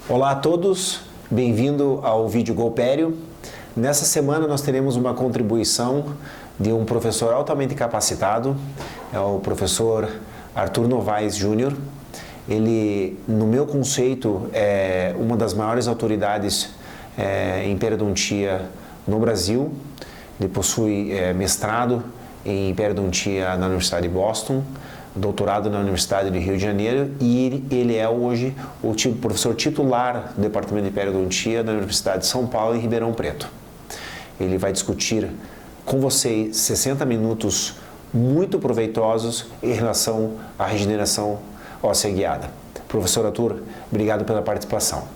Olá a todos, bem-vindo ao Vídeo Golpério. Nessa semana nós teremos uma contribuição de um professor altamente capacitado, é o professor Arthur Novaes Júnior. Ele, no meu conceito, é uma das maiores autoridades em periodontia no Brasil. Ele possui mestrado em periodontia na Universidade de Boston, doutorado na Universidade do Rio de Janeiro, e ele é hoje o professor titular do Departamento de Periodontia da Universidade de São Paulo, em Ribeirão Preto. Ele vai discutir com vocês 60 minutos muito proveitosos em relação à regeneração óssea guiada. Professor Arthur, obrigado pela participação.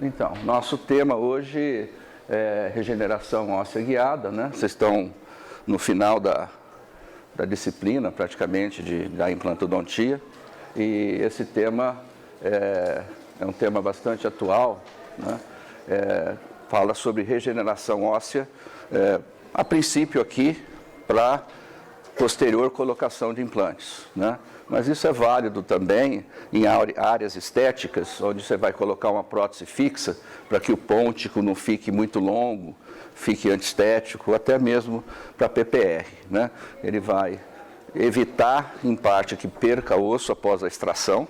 Então, nosso tema hoje é regeneração óssea guiada, né? Vocês estão no final da disciplina, praticamente, da implantodontia, e esse tema é um tema bastante atual, né? Fala sobre regeneração óssea, a princípio aqui, para posterior colocação de implantes, né? Mas isso é válido também em áreas estéticas, onde você vai colocar uma prótese fixa para que o pôntico não fique muito longo, fique antiestético, até mesmo para PPR, né? Ele vai evitar, em parte, que perca osso após a extração,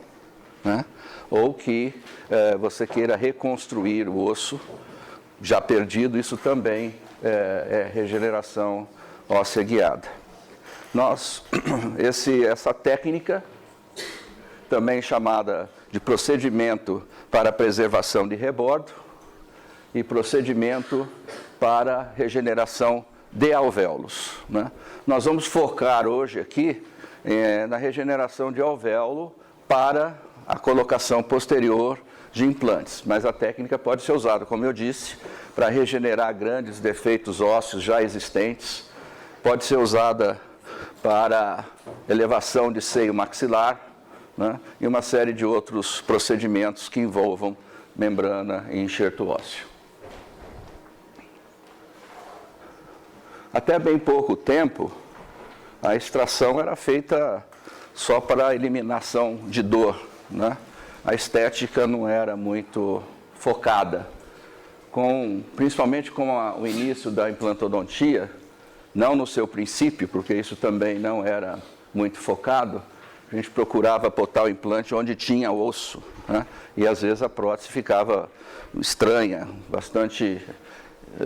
né? Ou que você queira reconstruir o osso já perdido. Isso também é regeneração óssea guiada. Essa técnica, também chamada de procedimento para preservação de rebordo e procedimento para regeneração de alvéolos, né? Nós vamos focar hoje aqui na regeneração de alvéolo para a colocação posterior de implantes, mas a técnica pode ser usada, como eu disse, para regenerar grandes defeitos ósseos já existentes, pode ser usada para elevação de seio maxilar, né? E uma série de outros procedimentos que envolvam membrana e enxerto ósseo. Até bem pouco tempo, a extração era feita só para eliminação de dor, né? A estética não era muito focada. Principalmente com o início da implantodontia, não no seu princípio, porque isso também não era muito focado, a gente procurava botar o implante onde tinha osso, né? E às vezes a prótese ficava estranha, bastante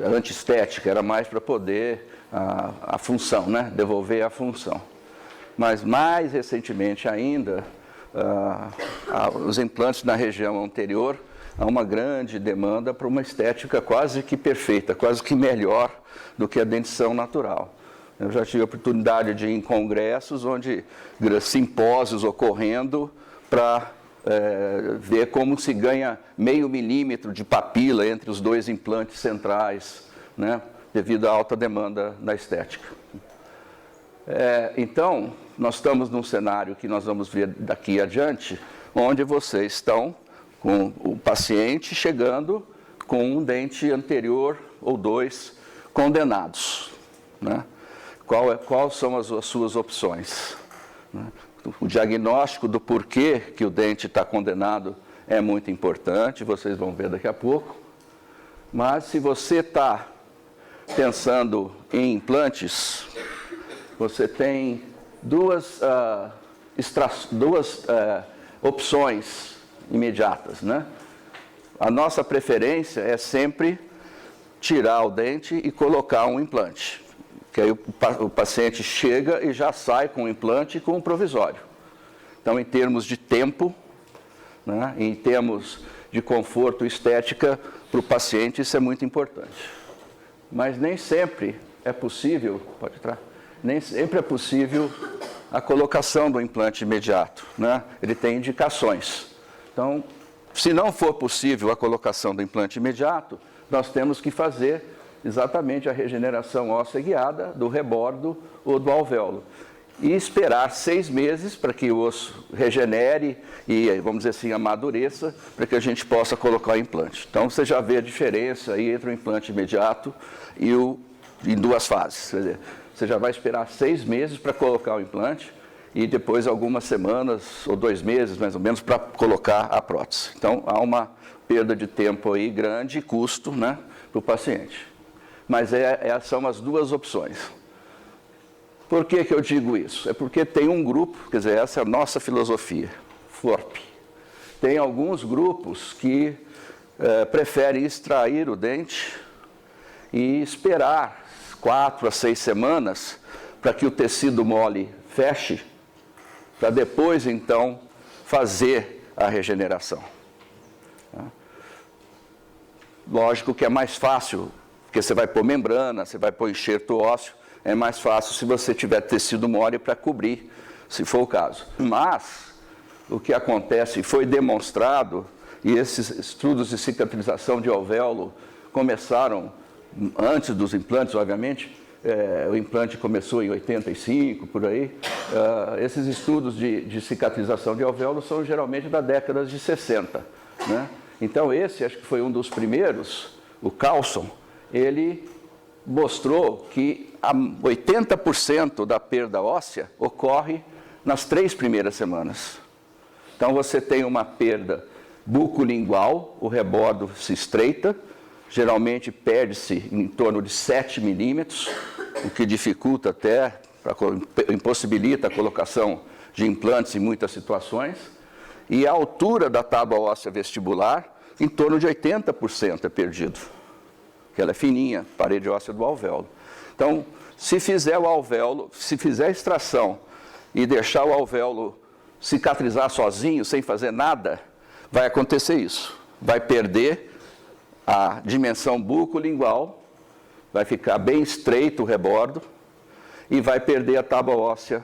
antiestética, era mais para poder a função, né? Devolver a função. Mas mais recentemente ainda, os implantes na região anterior, há uma grande demanda para uma estética quase que perfeita, quase que melhor do que a dentição natural. Eu já tive a oportunidade de ir em congressos, onde simpósios ocorrendo para ver como se ganha meio milímetro de papila entre os dois implantes centrais, né, devido à alta demanda na estética. Então, nós estamos num cenário que nós vamos ver daqui adiante, onde vocês estão com o paciente chegando com um dente anterior ou dois condenados, né? Quais são as suas opções, né? O diagnóstico do porquê que o dente está condenado é muito importante, vocês vão ver daqui a pouco. Mas se você está pensando em implantes, você tem duas opções imediatas, né? A nossa preferência é sempre tirar o dente e colocar um implante, que aí o paciente chega e já sai com o implante e com o provisório. Então, em termos de tempo, né, em termos de conforto e estética para o paciente, isso é muito importante. Mas nem sempre é possível, nem sempre é possível a colocação do implante imediato, né? Ele tem indicações. Então, se não for possível a colocação do implante imediato, nós temos que fazer exatamente a regeneração óssea guiada do rebordo ou do alvéolo. e esperar 6 meses para que o osso regenere e, vamos dizer assim, amadureça, para que a gente possa colocar o implante. Então, você já vê a diferença aí entre o implante imediato e em 2 fases. Quer dizer, você já vai esperar 6 meses para colocar o implante e depois algumas semanas ou 2 meses, mais ou menos, para colocar a prótese. Então, há uma perda de tempo aí grande e custo, né, para o paciente. Mas são as 2 opções. Por que eu digo isso? É porque tem um grupo, quer dizer, essa é a nossa filosofia, FORP. Tem alguns grupos que preferem extrair o dente e esperar 4 a 6 semanas para que o tecido mole feche, para depois, então, fazer a regeneração. Lógico que é mais fácil, porque você vai pôr membrana, você vai pôr enxerto ósseo, é mais fácil se você tiver tecido mole para cobrir, se for o caso. Mas, o que acontece, foi demonstrado, e esses estudos de cicatrização de alvéolo começaram antes dos implantes, obviamente, o implante começou em 85, por aí. Esses estudos de cicatrização de alvéolo são geralmente da década de 60. Né? Então, esse acho que foi um dos primeiros, o Carlson, ele mostrou que 80% da perda óssea ocorre nas 3 primeiras semanas. Então, você tem uma perda bucolingual, o rebordo se estreita, geralmente perde-se em torno de 7 milímetros, o que dificulta até, impossibilita a colocação de implantes em muitas situações, e a altura da tábua óssea vestibular, em torno de 80% é perdido, que ela é fininha, parede óssea do alvéolo. Então, se fizer o alvéolo, se fizer a extração e deixar o alvéolo cicatrizar sozinho, sem fazer nada, vai acontecer isso. Vai perder a dimensão bucolingual, vai ficar bem estreito o rebordo e vai perder a tábua óssea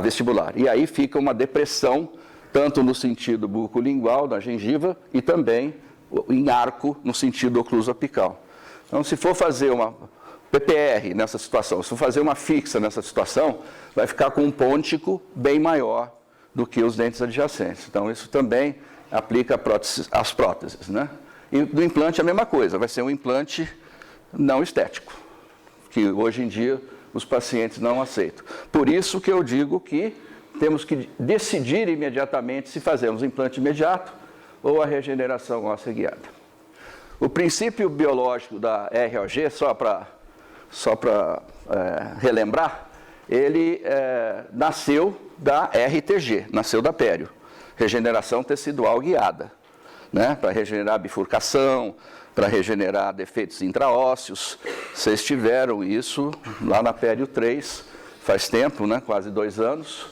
vestibular. E aí fica uma depressão, tanto no sentido bucolingual, da gengiva, e também em arco, no sentido ocluso-apical. Então, se for fazer uma PPR nessa situação, se for fazer uma fixa nessa situação, vai ficar com um pôntico bem maior do que os dentes adjacentes. Então, isso também aplica às próteses, né? E do implante a mesma coisa, vai ser um implante não estético, que hoje em dia os pacientes não aceitam. Por isso que eu digo que temos que decidir imediatamente se fazemos implante imediato ou a regeneração óssea guiada. O princípio biológico da ROG, só para relembrar, ele nasceu da RTG, nasceu da pério, regeneração tecidual guiada, né? Para regenerar bifurcação, para regenerar defeitos intraósseos. Vocês tiveram isso lá na pério 3, faz tempo, né? Quase 2 anos,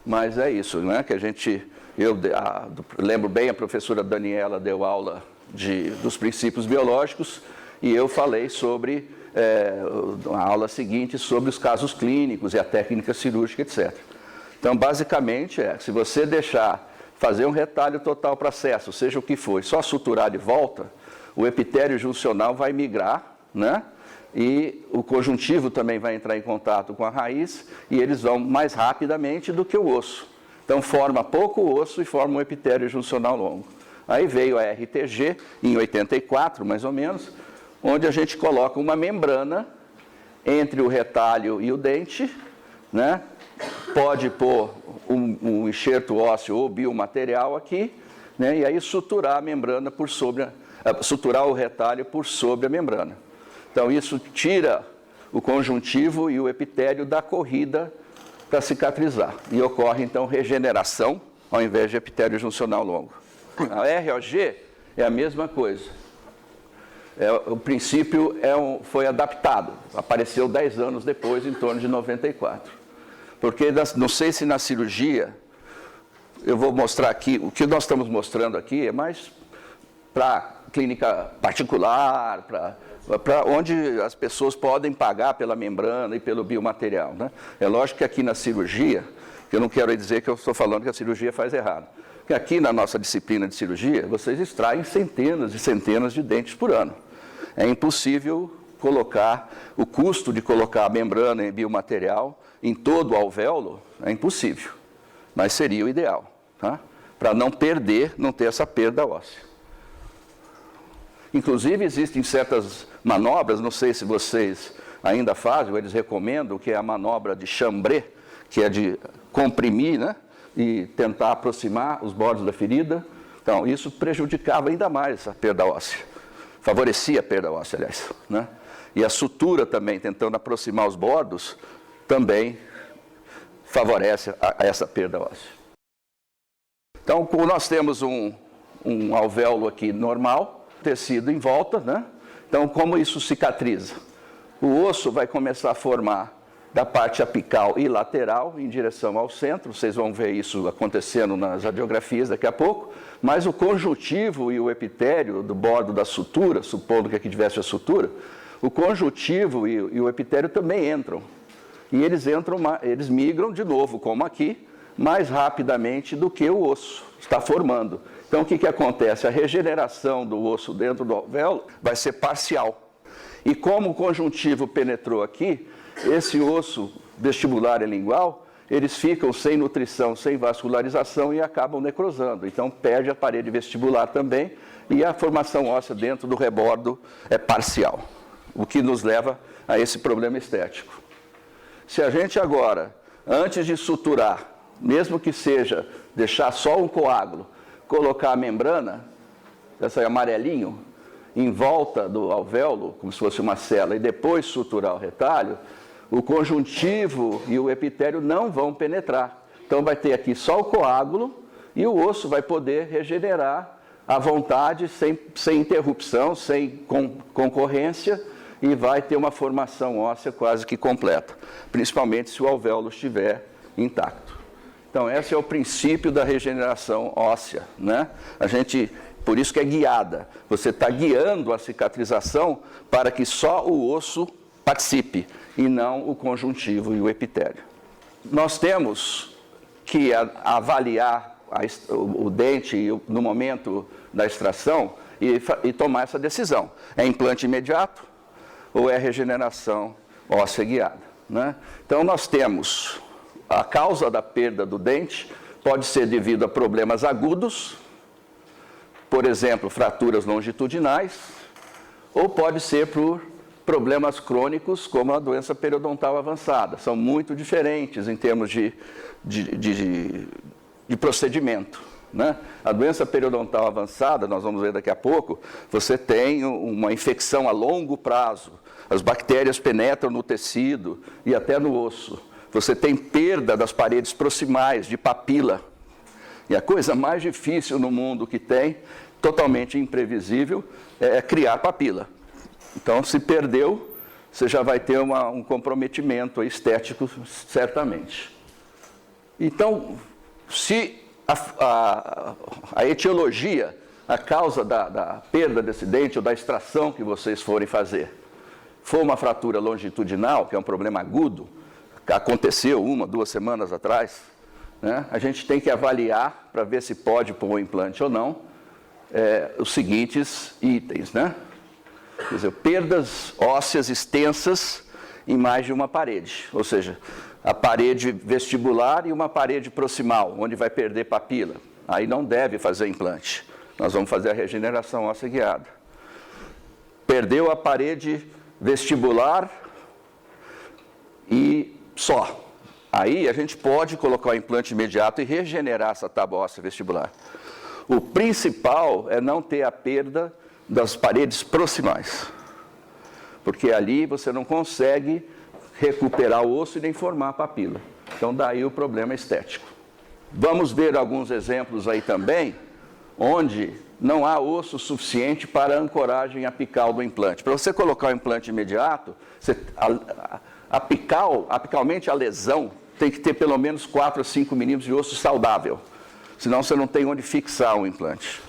mas é isso, né? Que eu lembro bem, a professora Daniela deu aula dos princípios biológicos e eu falei sobre, a aula seguinte, sobre os casos clínicos e a técnica cirúrgica, etc. Então, basicamente, se você fazer um retalho total para acesso, seja o que for, só suturar de volta, o epitélio juncional vai migrar, né? E o conjuntivo também vai entrar em contato com a raiz e eles vão mais rapidamente do que o osso. Então, forma pouco osso e forma um epitélio juncional longo. Aí veio a RTG, em 84, mais ou menos, onde a gente coloca uma membrana entre o retalho e o dente, né? Pode pôr um enxerto ósseo ou biomaterial aqui, né? E aí suturar a membrana suturar o retalho por sobre a membrana. Então, isso tira o conjuntivo e o epitélio da corrida para cicatrizar. E ocorre, então, regeneração, ao invés de epitélio juncional longo. A ROG é a mesma coisa. O princípio foi adaptado, apareceu 10 anos depois, em torno de 94. Porque, não sei se na cirurgia, eu vou mostrar aqui, o que nós estamos mostrando aqui é mais para clínica particular, para onde as pessoas podem pagar pela membrana e pelo biomaterial, né? É lógico que aqui na cirurgia, que eu não quero dizer que eu estou falando que a cirurgia faz errado, porque aqui na nossa disciplina de cirurgia, vocês extraem centenas e centenas de dentes por ano. É impossível colocar, o custo de colocar a membrana em biomaterial em todo o alvéolo é impossível, mas seria o ideal, tá? Para não perder, não ter essa perda óssea. Inclusive, existem certas manobras, não sei se vocês ainda fazem, ou eles recomendam, que é a manobra de chambré, que é de comprimir, né, e tentar aproximar os bordos da ferida. Então, isso prejudicava ainda mais a perda óssea, favorecia a perda óssea, aliás, né? E a sutura também, tentando aproximar os bordos, também favorece a essa perda óssea. Então, nós temos um alvéolo aqui normal, tecido em volta, né? Então, como isso cicatriza? O osso vai começar a formar da parte apical e lateral em direção ao centro, vocês vão ver isso acontecendo nas radiografias daqui a pouco, mas o conjuntivo e o epitélio do bordo da sutura, supondo que aqui tivesse a sutura, o conjuntivo e o epitélio também entram. E eles migram de novo, como aqui, mais rapidamente do que o osso está formando. Então, o que acontece? A regeneração do osso dentro do alvéolo vai ser parcial. E como o conjuntivo penetrou aqui, esse osso vestibular e lingual, eles ficam sem nutrição, sem vascularização e acabam necrosando. Então, perde a parede vestibular também e a formação óssea dentro do rebordo é parcial, o que nos leva a esse problema estético. Se a gente agora, antes de suturar, mesmo que seja deixar só um coágulo, colocar a membrana, essa é amarelinho, em volta do alvéolo, como se fosse uma cela, e depois suturar o retalho, o conjuntivo e o epitélio não vão penetrar. Então vai ter aqui só o coágulo e o osso vai poder regenerar à vontade, sem interrupção, sem concorrência, e vai ter uma formação óssea quase que completa, principalmente se o alvéolo estiver intacto. Então, esse é o princípio da regeneração óssea, né? Por isso que é guiada. Você está guiando a cicatrização para que só o osso participe e não o conjuntivo e o epitélio. Nós temos que avaliar o dente no momento da extração e tomar essa decisão. É implante imediato ou é regeneração óssea guiada, né? Então, nós temos a causa da perda do dente, pode ser devido a problemas agudos, por exemplo, fraturas longitudinais, ou pode ser por problemas crônicos, como a doença periodontal avançada. São muito diferentes em termos de procedimento, né? A doença periodontal avançada, nós vamos ver daqui a pouco, você tem uma infecção a longo prazo, as bactérias penetram no tecido e até no osso. Você tem perda das paredes proximais, de papila. E a coisa mais difícil no mundo que tem, totalmente imprevisível, é criar papila. Então, se perdeu, você já vai ter um comprometimento estético, certamente. Então, se a etiologia, a causa da perda desse dente ou da extração que vocês forem fazer, for uma fratura longitudinal, que é um problema agudo, que aconteceu 1, 2 semanas atrás, né? A gente tem que avaliar, para ver se pode pôr um implante ou não, os seguintes itens, né? Quer dizer, perdas ósseas extensas em mais de uma parede, ou seja, a parede vestibular e uma parede proximal, onde vai perder papila. Aí não deve fazer implante. Nós vamos fazer a regeneração óssea guiada. Perdeu a parede vestibular e só. Aí a gente pode colocar o implante imediato e regenerar essa tábua óssea vestibular. O principal é não ter a perda das paredes proximais, porque ali você não consegue recuperar o osso e nem formar a papila. Então, daí o problema estético. Vamos ver alguns exemplos aí também, onde não há osso suficiente para a ancoragem apical do implante. Para você colocar o implante imediato, apicalmente a lesão tem que ter pelo menos 4 a 5 milímetros de osso saudável, senão você não tem onde fixar o implante.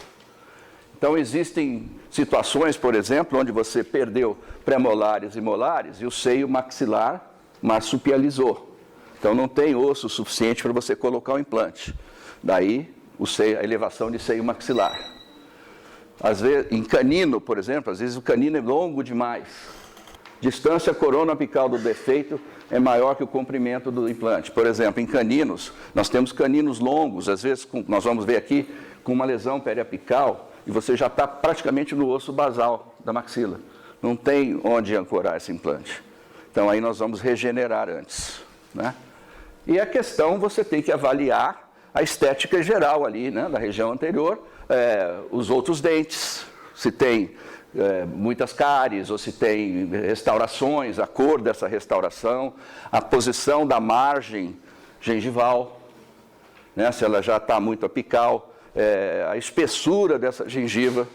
Então, existem situações, por exemplo, onde você perdeu pré-molares e molares e o seio maxilar marsupializou. Então, não tem osso suficiente para você colocar o implante. Daí, a elevação de seio maxilar. Às vezes, em canino, por exemplo, às vezes o canino é longo demais. distância corona-apical do defeito é maior que o comprimento do implante. Por exemplo, em caninos, nós temos caninos longos, às vezes, nós vamos ver aqui, com uma lesão periapical, e você já está praticamente no osso basal da maxila. Não tem onde ancorar esse implante. Então, aí nós vamos regenerar antes, né? E a questão, você tem que avaliar a estética geral ali, né, da região anterior, os outros dentes, se tem muitas cáries, ou se tem restaurações, a cor dessa restauração, a posição da margem gengival, né, se ela já está muito apical, a espessura dessa gengiva,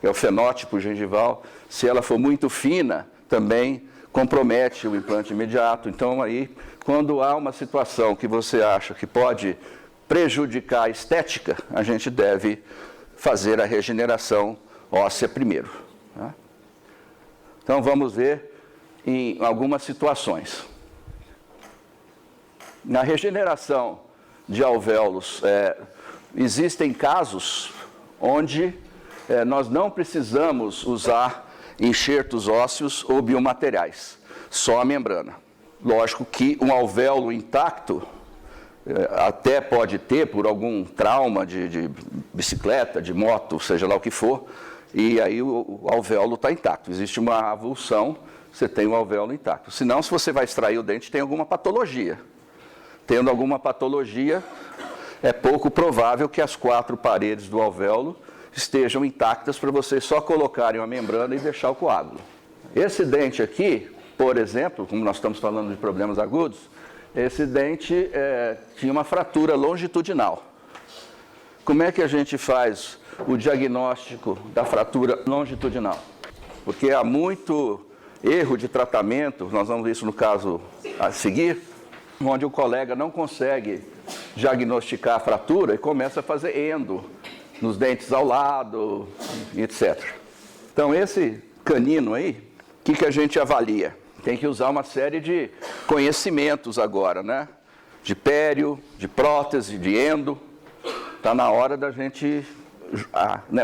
que é o fenótipo gengival, se ela for muito fina, também compromete o implante imediato. Então, aí, quando há uma situação que você acha que pode prejudicar a estética, a gente deve fazer a regeneração óssea primeiro, né? Então, vamos ver em algumas situações. Na regeneração de alvéolos, existem casos onde nós não precisamos usar enxertos ósseos ou biomateriais, só a membrana. Lógico que um alvéolo intacto até pode ter por algum trauma de bicicleta, de moto, seja lá o que for, e aí o alvéolo está intacto. Existe uma avulsão, você tem o alvéolo intacto. Senão, se você vai extrair o dente, tem alguma patologia. Tendo alguma patologia, é pouco provável que as 4 paredes do alvéolo estejam intactas para vocês só colocarem uma membrana e deixar o coágulo. Esse dente aqui, por exemplo, como nós estamos falando de problemas agudos, esse dente tinha uma fratura longitudinal. Como é que a gente faz o diagnóstico da fratura longitudinal? Porque há muito erro de tratamento, nós vamos ver isso no caso a seguir, onde o colega não consegue diagnosticar a fratura e começa a fazer endo nos dentes ao lado, etc. Então, esse canino aí, o que a gente avalia? Tem que usar uma série de conhecimentos agora, né? De pério, de prótese, de endo. Está na hora da gente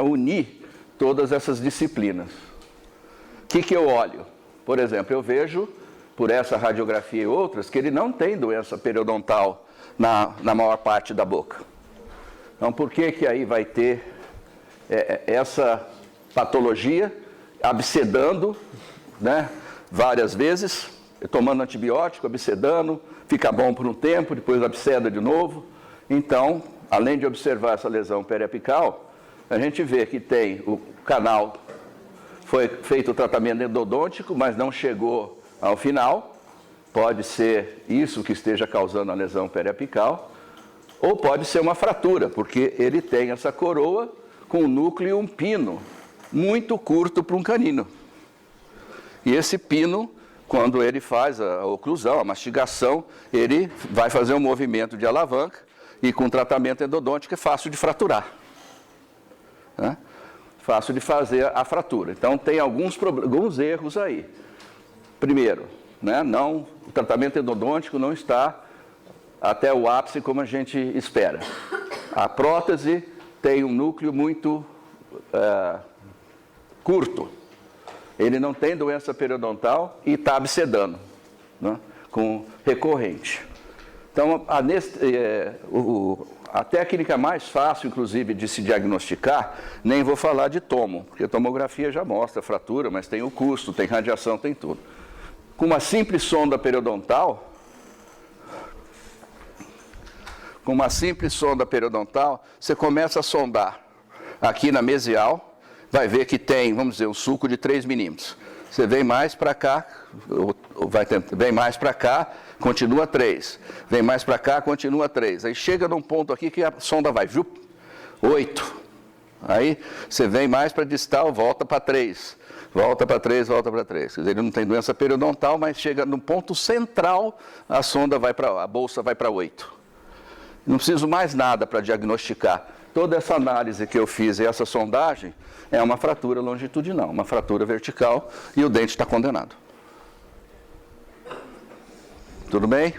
unir todas essas disciplinas. O que eu olho? Por exemplo, eu vejo, por essa radiografia e outras, que ele não tem doença periodontal na maior parte da boca. Então, por que aí vai ter essa patologia abscedando, né, várias vezes, tomando antibiótico, abscedando, fica bom por um tempo, depois absceda de novo. Então, além de observar essa lesão periapical, a gente vê que tem o canal, foi feito o tratamento endodôntico, mas não chegou ao final. Pode ser isso que esteja causando a lesão periapical, ou pode ser uma fratura, porque ele tem essa coroa com um núcleo e um pino muito curto para um canino. E esse pino, quando ele faz a oclusão, a mastigação, ele vai fazer um movimento de alavanca e com tratamento endodôntico é fácil de fraturar, né? Fácil de fazer a fratura. Então, tem alguns erros aí. Primeiro, né, o tratamento endodôntico não está até o ápice como a gente espera. A prótese tem um núcleo muito curto. Ele não tem doença periodontal e está abscedando, né, com recorrente. Então, a técnica mais fácil, inclusive, de se diagnosticar, nem vou falar de tomo, porque a tomografia já mostra a fratura, mas tem o custo, tem radiação, tem tudo. Com uma simples sonda periodontal, você começa a sondar aqui na mesial, vai ver que tem, vamos dizer, um sulco de 3 milímetros. Você vem mais para cá, vem mais para cá, continua 3. Vem mais para cá, continua 3. Aí chega num ponto aqui que a sonda vai, 8. Aí você vem mais para distal, volta para 3. Volta para 3, volta para 3. Quer dizer, ele não tem doença periodontal, mas chega no ponto central, a bolsa vai para 8. Não preciso mais nada para diagnosticar. Toda essa análise que eu fiz e essa sondagem é uma fratura longitudinal, uma fratura vertical, e o dente está condenado. Tudo bem?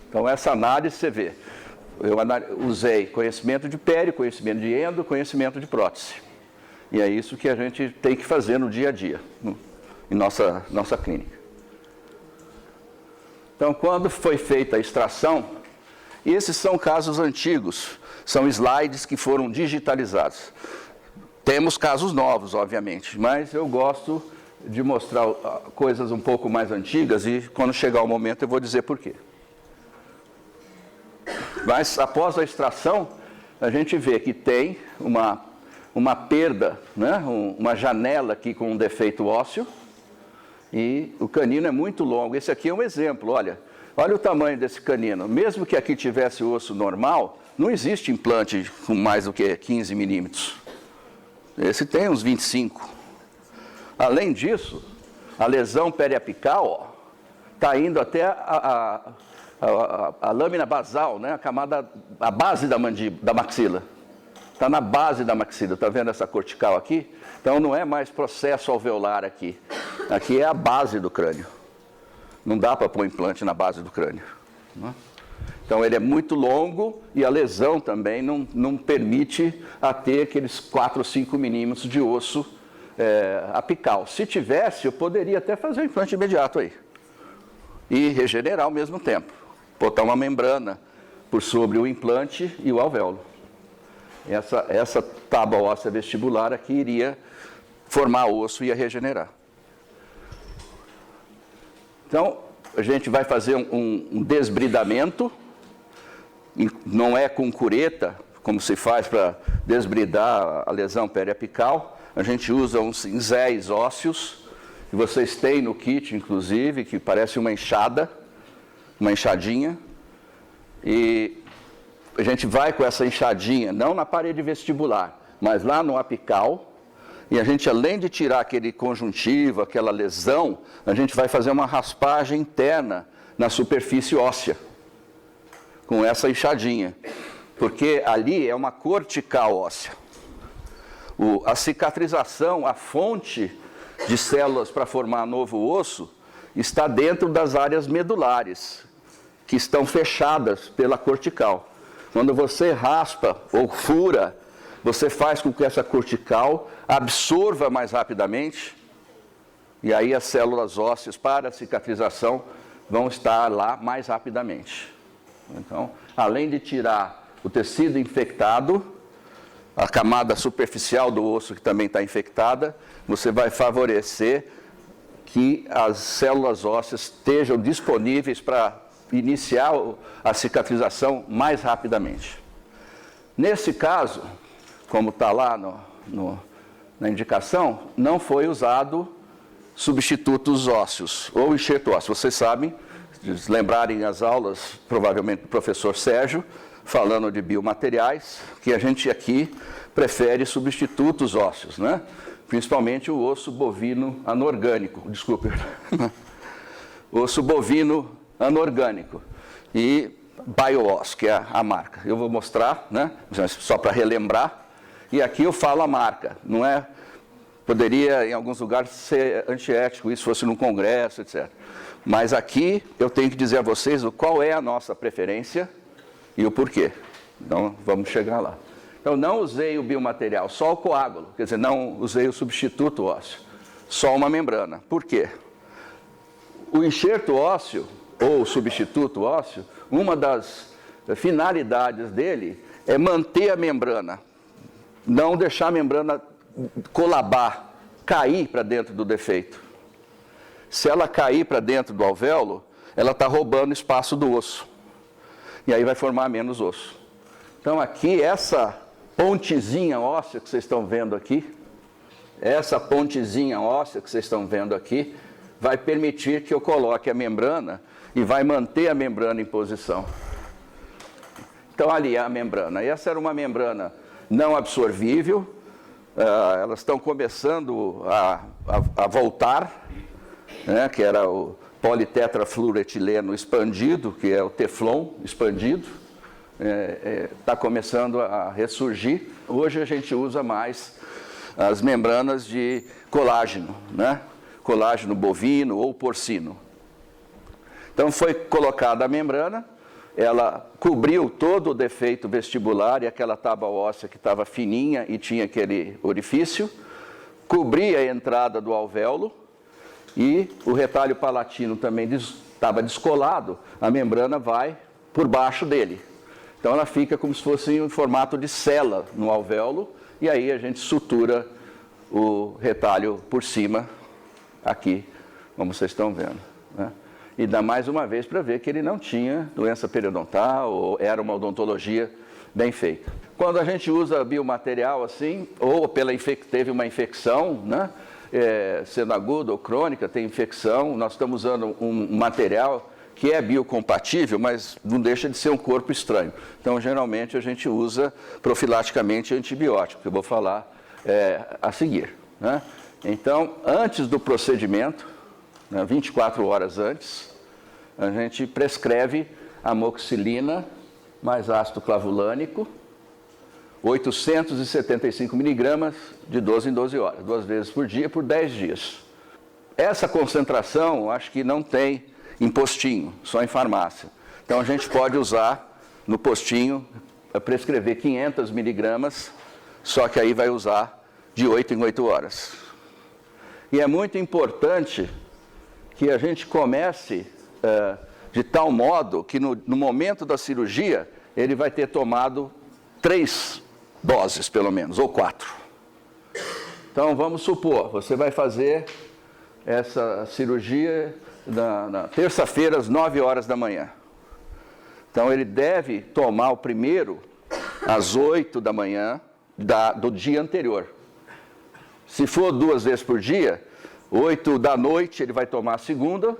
Então, essa análise você vê. Eu usei conhecimento de pério, conhecimento de endo, conhecimento de prótese. E é isso que a gente tem que fazer no dia a dia. em nossa clínica. Então, quando foi feita a extração, esses são casos antigos, são slides que foram digitalizados. Temos casos novos, obviamente, mas eu gosto de mostrar coisas um pouco mais antigas e quando chegar o momento eu vou dizer por quê. Mas após a extração, a gente vê que tem uma perda, né? Uma janela aqui com um defeito ósseo e o canino é muito longo. Esse aqui é um exemplo, olha o tamanho desse canino. Mesmo que aqui tivesse osso normal, não existe implante com mais do que 15 milímetros. Esse tem uns 25. Além disso, a lesão periapical está indo até a lâmina basal, né? A base da maxila. Está na base da maxila, está vendo essa cortical aqui? Então não é mais processo alveolar aqui. Aqui é a base do crânio. Não dá para pôr implante na base do crânio. Né? Então ele é muito longo e a lesão também não permite a ter aqueles 4 ou 5 milímetros de osso apical. Se tivesse, eu poderia até fazer o implante imediato aí. E regenerar ao mesmo tempo. Botar uma membrana por sobre o implante e o alvéolo. Essa tábua óssea vestibular aqui iria formar osso e ia regenerar. Então, a gente vai fazer um desbridamento, não é com cureta, como se faz para desbridar a lesão periapical, a gente usa uns cinzéis ósseos, que vocês têm no kit, inclusive, que parece uma enxadinha, e a gente vai com essa enxadinha, não na parede vestibular, mas lá no apical, e a gente, além de tirar aquele conjuntivo, aquela lesão, a gente vai fazer uma raspagem interna na superfície óssea, com essa enxadinha, porque ali é uma cortical óssea. A cicatrização, a fonte de células para formar novo osso, está dentro das áreas medulares, que estão fechadas pela cortical. Quando você raspa ou fura, você faz com que essa cortical absorva mais rapidamente, e aí as células ósseas para a cicatrização vão estar lá mais rapidamente. Então, além de tirar o tecido infectado, a camada superficial do osso que também está infectada, você vai favorecer que as células ósseas estejam disponíveis para iniciar a cicatrização mais rapidamente. Nesse caso, como está lá na indicação, não foi usado substitutos ósseos ou enxerto ósseo. Vocês sabem, se lembrarem as aulas, provavelmente do professor Sérgio, falando de biomateriais, que a gente aqui prefere substitutos ósseos, né? Principalmente o osso bovino anorgânico, desculpe, osso bovino anorgânico e BioOss, que é a marca. Eu vou mostrar, né? Só para relembrar, e aqui eu falo a marca, não é? Poderia em alguns lugares ser antiético, isso fosse num congresso, etc. Mas aqui eu tenho que dizer a vocês qual é a nossa preferência e o porquê. Então vamos chegar lá. Então não usei o biomaterial, só o coágulo, quer dizer, não usei o substituto ósseo, só uma membrana. Por quê? O enxerto ósseo, ou substituto ósseo, uma das finalidades dele é manter a membrana, não deixar a membrana colabar, cair para dentro do defeito. Se ela cair para dentro do alvéolo, ela está roubando espaço do osso, e aí vai formar menos osso. Então aqui, essa pontezinha óssea que vocês estão vendo aqui, vai permitir que eu coloque a membrana e vai manter a membrana em posição. Então ali é a membrana. Essa era uma membrana não absorvível, elas estão começando a voltar, né, que era o politetrafluoretileno expandido, que é o Teflon expandido, está começando a ressurgir. Hoje a gente usa mais as membranas de colágeno, né? Colágeno bovino ou porcino. Então foi colocada a membrana, ela cobriu todo o defeito vestibular e aquela tábua óssea que estava fininha e tinha aquele orifício, cobria a entrada do alvéolo e o retalho palatino também estava descolado, a membrana vai por baixo dele. Então ela fica como se fosse em formato de cela no alvéolo, e aí a gente sutura o retalho por cima, aqui, como vocês estão vendo, né? E dá mais uma vez para ver que ele não tinha doença periodontal, ou era uma odontologia bem feita. Quando a gente usa biomaterial assim, ou teve uma infecção, né? Sendo aguda ou crônica, tem infecção, nós estamos usando um material que é biocompatível, mas não deixa de ser um corpo estranho. Então, geralmente, a gente usa profilaticamente antibiótico, que eu vou falar a seguir, né? Então, antes do procedimento, né, 24 horas antes, a gente prescreve amoxicilina mais ácido clavulânico, 875 miligramas de 12 em 12 horas, 2 vezes por dia, por 10 dias. Essa concentração, acho que não tem em postinho, só em farmácia. Então, a gente pode usar no postinho, prescrever 500 miligramas, só que aí vai usar de 8 em 8 horas. E é muito importante que a gente comece de tal modo que no momento da cirurgia, ele vai ter tomado 3 doses, pelo menos, ou 4. Então, vamos supor, você vai fazer essa cirurgia na terça-feira, às 9 horas da manhã. Então, ele deve tomar o primeiro às 8 da manhã do dia anterior. Se for 2 vezes por dia, 8 da noite ele vai tomar a segunda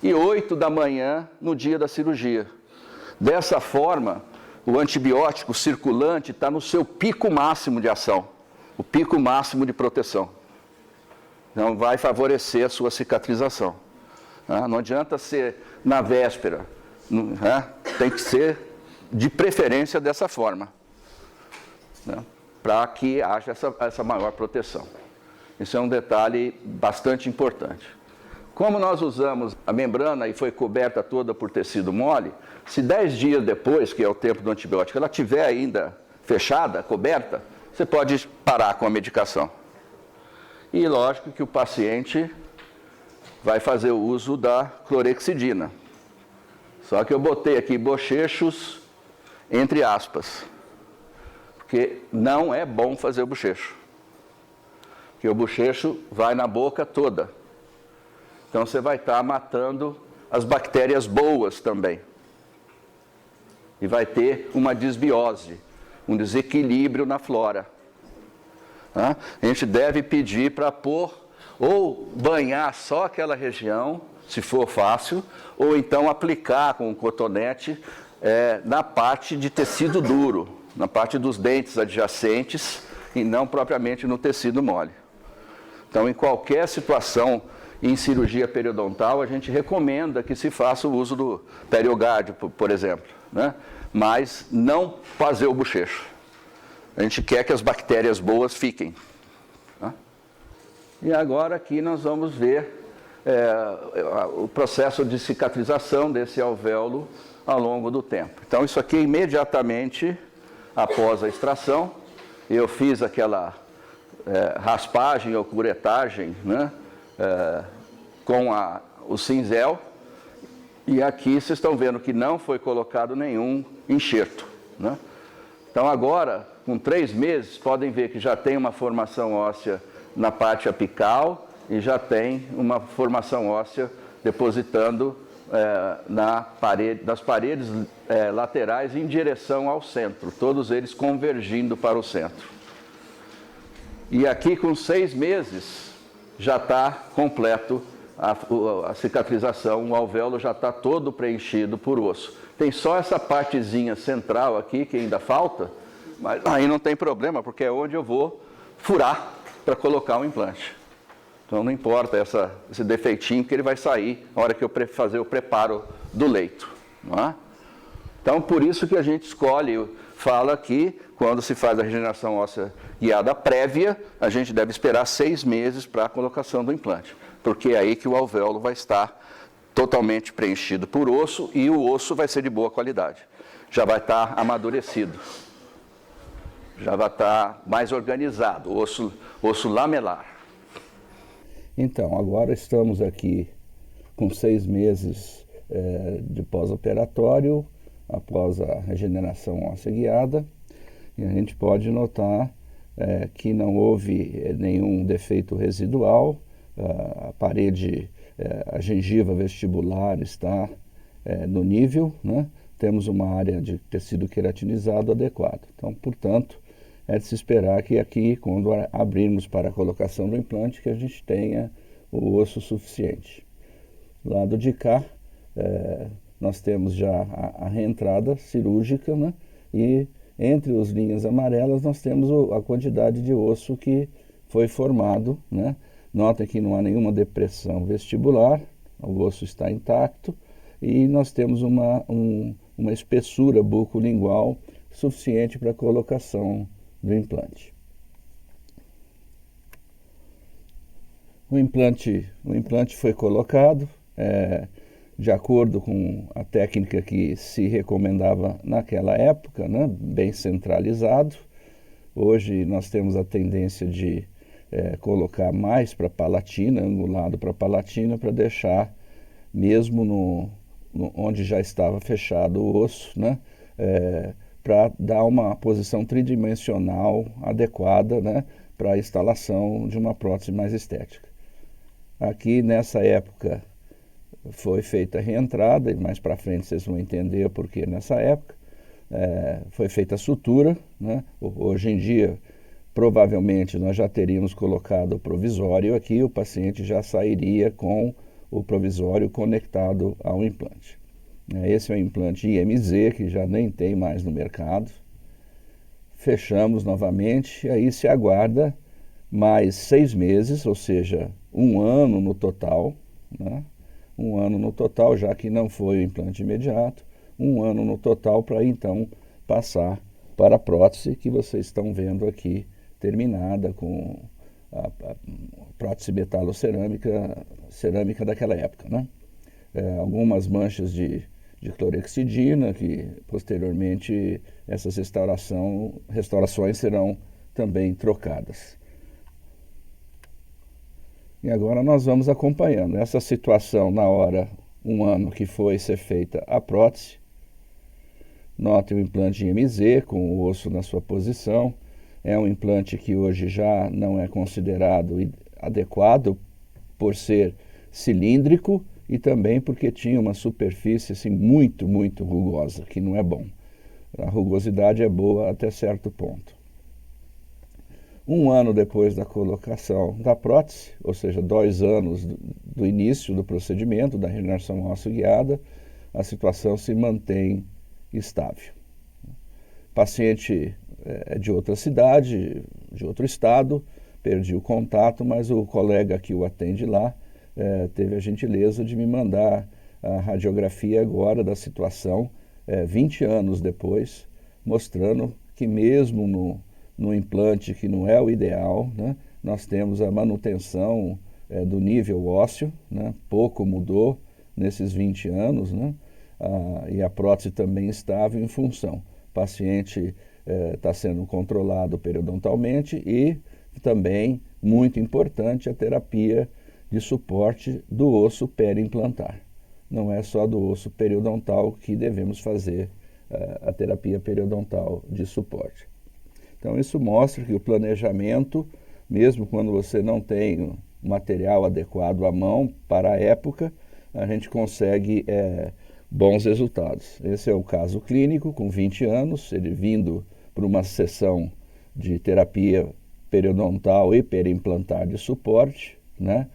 e 8 da manhã no dia da cirurgia. Dessa forma, o antibiótico circulante está no seu pico máximo de ação, o pico máximo de proteção. Então, vai favorecer a sua cicatrização. Não adianta ser na véspera, tem que ser de preferência dessa forma, né? Para que haja essa maior proteção. Isso é um detalhe bastante importante. Como nós usamos a membrana e foi coberta toda por tecido mole, se 10 dias depois, que é o tempo do antibiótico, ela estiver ainda fechada, coberta, você pode parar com a medicação. E lógico que o paciente vai fazer o uso da clorexidina. Só que eu botei aqui bochechos entre aspas, porque não é bom fazer o bochecho. Porque o bochecho vai na boca toda. Então você vai estar matando as bactérias boas também. E vai ter uma desbiose, um desequilíbrio na flora. A gente deve pedir para pôr ou banhar só aquela região, se for fácil, ou então aplicar com um cotonete na parte de tecido duro, na parte dos dentes adjacentes e não propriamente no tecido mole. Então, em qualquer situação em cirurgia periodontal, a gente recomenda que se faça o uso do periogádio, por exemplo, né? Mas não fazer o bochecho. A gente quer que as bactérias boas fiquem. E agora aqui nós vamos ver o processo de cicatrização desse alvéolo ao longo do tempo. Então, isso aqui imediatamente após a extração, eu fiz aquela raspagem ou curetagem, né, com o cinzel, e aqui vocês estão vendo que não foi colocado nenhum enxerto, né? Então, agora, com 3 meses, podem ver que já tem uma formação óssea na parte apical e já tem uma formação óssea depositando nas paredes laterais em direção ao centro, todos eles convergindo para o centro. E aqui, com 6 meses, já está completo a cicatrização, o alvéolo já está todo preenchido por osso. Tem só essa partezinha central aqui que ainda falta, mas aí não tem problema, porque é onde eu vou furar para colocar o implante. Então não importa esse defeitinho, que ele vai sair na hora que eu fazer o preparo do leito. Não é? Então, por isso que a gente fala que quando se faz a regeneração óssea guiada prévia, a gente deve esperar 6 meses para a colocação do implante, porque é aí que o alvéolo vai estar totalmente preenchido por osso e o osso vai ser de boa qualidade. Já vai estar amadurecido, já vai estar mais organizado, osso lamelar. Então, agora estamos aqui com 6 meses de pós-operatório, após a regeneração óssea guiada, e a gente pode notar que não houve nenhum defeito residual, a parede, a gengiva vestibular está no nível, né? Temos uma área de tecido queratinizado adequado. Então, portanto, é de se esperar que aqui, quando abrirmos para a colocação do implante, que a gente tenha o osso suficiente. Do lado de cá, nós temos já a reentrada cirúrgica, né? E entre as linhas amarelas nós temos a quantidade de osso que foi formado, né? Nota que não há nenhuma depressão vestibular, o osso está intacto e nós temos uma espessura bucolingual suficiente para a colocação do implante. O implante foi colocado de acordo com a técnica que se recomendava naquela época, né? Bem centralizado. Hoje nós temos a tendência de colocar mais para a palatina, angulado para a palatina, para deixar mesmo onde já estava fechado o osso, né? Para dar uma posição tridimensional adequada, né? Para a instalação de uma prótese mais estética. Aqui nessa época foi feita a reentrada, e mais para frente vocês vão entender por que nessa época. Foi feita a sutura, né? Hoje em dia, provavelmente nós já teríamos colocado o provisório aqui, o paciente já sairia com o provisório conectado ao implante. Esse é o implante IMZ, que já nem tem mais no mercado. Fechamos novamente, e aí se aguarda mais 6 meses, ou seja, 1 ano no total, né? 1 ano no total, já que não foi o implante imediato, 1 ano no total para então passar para a prótese que vocês estão vendo aqui, terminada com a prótese metalocerâmica daquela época, né? Algumas manchas de clorexidina, que posteriormente essas restaurações serão também trocadas. E agora nós vamos acompanhando essa situação na hora, 1 ano que foi ser feita a prótese. Notem o implante IMZ com o osso na sua posição. É um implante que hoje já não é considerado adequado por ser cilíndrico e também porque tinha uma superfície assim, muito, muito rugosa, que não é bom. A rugosidade é boa até certo ponto. 1 ano depois da colocação da prótese, ou seja, 2 anos do início do procedimento, da regeneração óssea guiada, a situação se mantém estável. O paciente é de outra cidade, de outro estado, perdi o contato, mas o colega que o atende lá teve a gentileza de me mandar a radiografia agora da situação, 20 anos depois, mostrando que mesmo no implante que não é o ideal, né, nós temos a manutenção do nível ósseo, né, pouco mudou nesses 20 anos, né, e a prótese também estável em função. O paciente está sendo controlado periodontalmente e também, muito importante, a terapia de suporte do osso periimplantar. Não é só do osso periodontal que devemos fazer a terapia periodontal de suporte. Então isso mostra que o planejamento, mesmo quando você não tem o material adequado à mão para a época, a gente consegue bons resultados. Esse é o caso clínico, com 20 anos, ele vindo para uma sessão de terapia periodontal e periimplantar de suporte, né?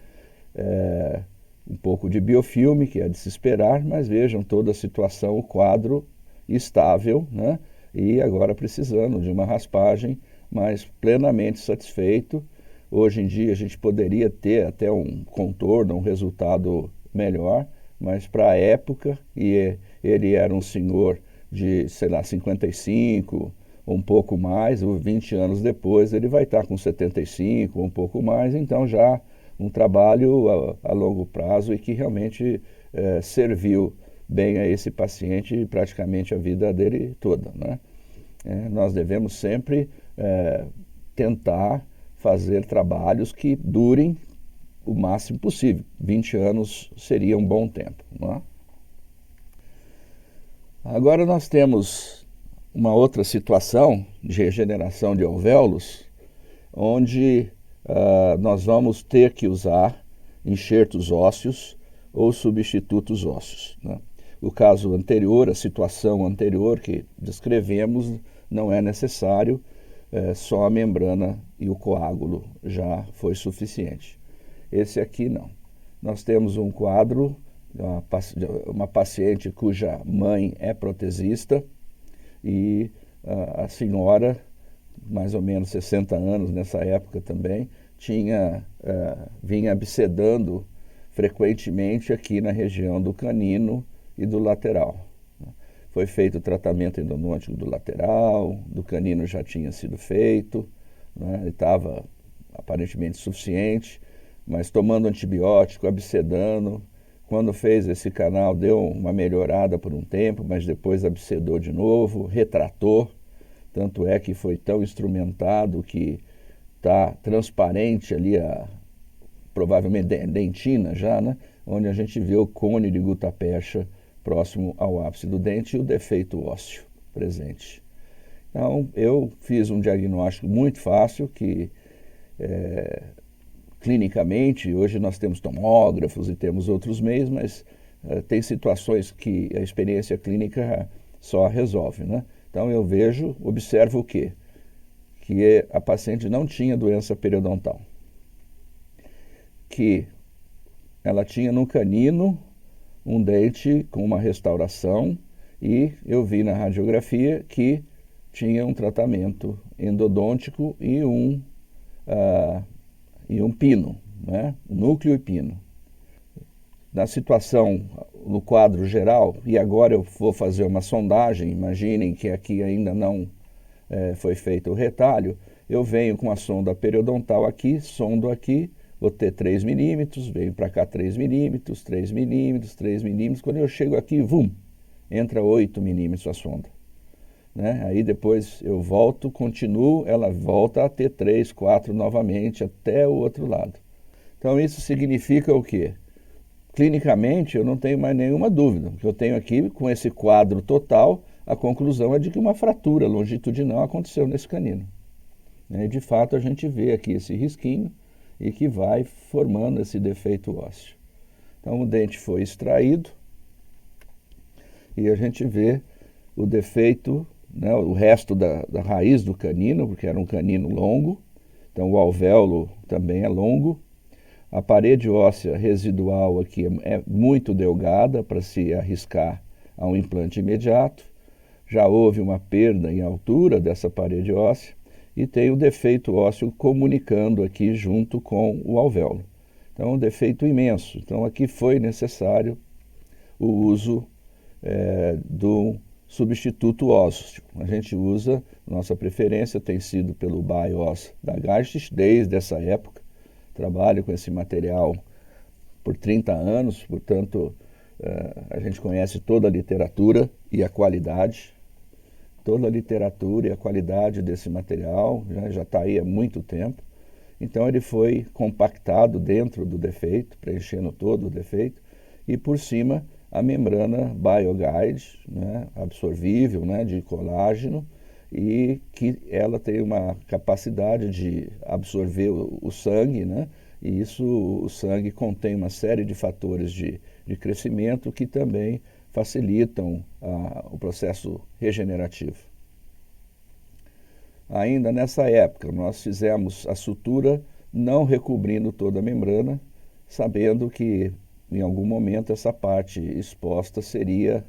Um pouco de biofilme, que é de se esperar, mas vejam toda a situação, o quadro estável, né? E agora precisando de uma raspagem, mas plenamente satisfeito. Hoje em dia a gente poderia ter até um contorno, um resultado melhor, mas para a época, e ele era um senhor de, sei lá, 55, ou um pouco mais, ou 20 anos depois ele vai estar com 75, ou um pouco mais, então já um trabalho a longo prazo e que realmente serviu bem a esse paciente praticamente a vida dele toda, né? Nós devemos sempre tentar fazer trabalhos que durem o máximo possível. 20 anos seria um bom tempo, não é? Agora nós temos uma outra situação de regeneração de alvéolos, onde nós vamos ter que usar enxertos ósseos ou substitutos ósseos, né? O caso anterior, a situação anterior que descrevemos, não é necessário, só a membrana e o coágulo já foi suficiente. Esse aqui não. Nós temos um quadro, uma paciente cuja mãe é protesista e a senhora, mais ou menos 60 anos nessa época também, vinha abscedando frequentemente aqui na região do canino e do lateral. Foi feito o tratamento endodôntico do lateral, do canino já tinha sido feito, né, estava aparentemente suficiente, mas tomando antibiótico, abscedando. Quando fez esse canal, deu uma melhorada por um tempo, mas depois abscedou de novo, retratou. Tanto é que foi tão instrumentado que está transparente ali, provavelmente dentina já, né? Onde a gente vê o cone de gutta-percha próximo ao ápice do dente e o defeito ósseo presente. Então, eu fiz um diagnóstico muito fácil que, clinicamente, hoje nós temos tomógrafos e temos outros meios, mas tem situações que a experiência clínica só resolve, né? Então, eu observo o quê? Que a paciente não tinha doença periodontal, que ela tinha no canino um dente com uma restauração e eu vi na radiografia que tinha um tratamento endodôntico e um pino, né? Núcleo e pino. Na situação, no quadro geral, e agora eu vou fazer uma sondagem, imaginem que aqui ainda não foi feito o retalho, eu venho com a sonda periodontal aqui, sondo aqui, vou ter 3 milímetros, venho para cá 3 milímetros, 3 milímetros, 3 milímetros, quando eu chego aqui, entra 8 milímetros a sonda. Né? Aí depois eu volto, continuo, ela volta a ter 3, 4 novamente, até o outro lado. Então isso significa o quê? Clinicamente eu não tenho mais nenhuma dúvida. O que eu tenho aqui, com esse quadro total, a conclusão é de que uma fratura longitudinal aconteceu nesse canino. E de fato a gente vê aqui esse risquinho e que vai formando esse defeito ósseo. Então o dente foi extraído e a gente vê o defeito, né, o resto da raiz do canino, porque era um canino longo, então o alvéolo também é longo. A parede óssea residual aqui é muito delgada para se arriscar a um implante imediato. Já houve uma perda em altura dessa parede óssea e tem o defeito ósseo comunicando aqui junto com o alvéolo. Então é um defeito imenso. Então aqui foi necessário o uso do substituto ósseo. A gente usa, nossa preferência tem sido pelo BIOS da Gartich desde essa época. Trabalho com esse material por 30 anos, portanto, a gente conhece toda a literatura e a qualidade. Toda a literatura e a qualidade desse material já está aí há muito tempo. Então ele foi compactado dentro do defeito, preenchendo todo o defeito, e por cima a membrana BioGuide, né, absorvível, né, de colágeno, e que ela tem uma capacidade de absorver o sangue, né, e isso, o sangue contém uma série de fatores de crescimento que também facilitam o processo regenerativo. Ainda nessa época, nós fizemos a sutura não recobrindo toda a membrana, sabendo que em algum momento essa parte exposta seria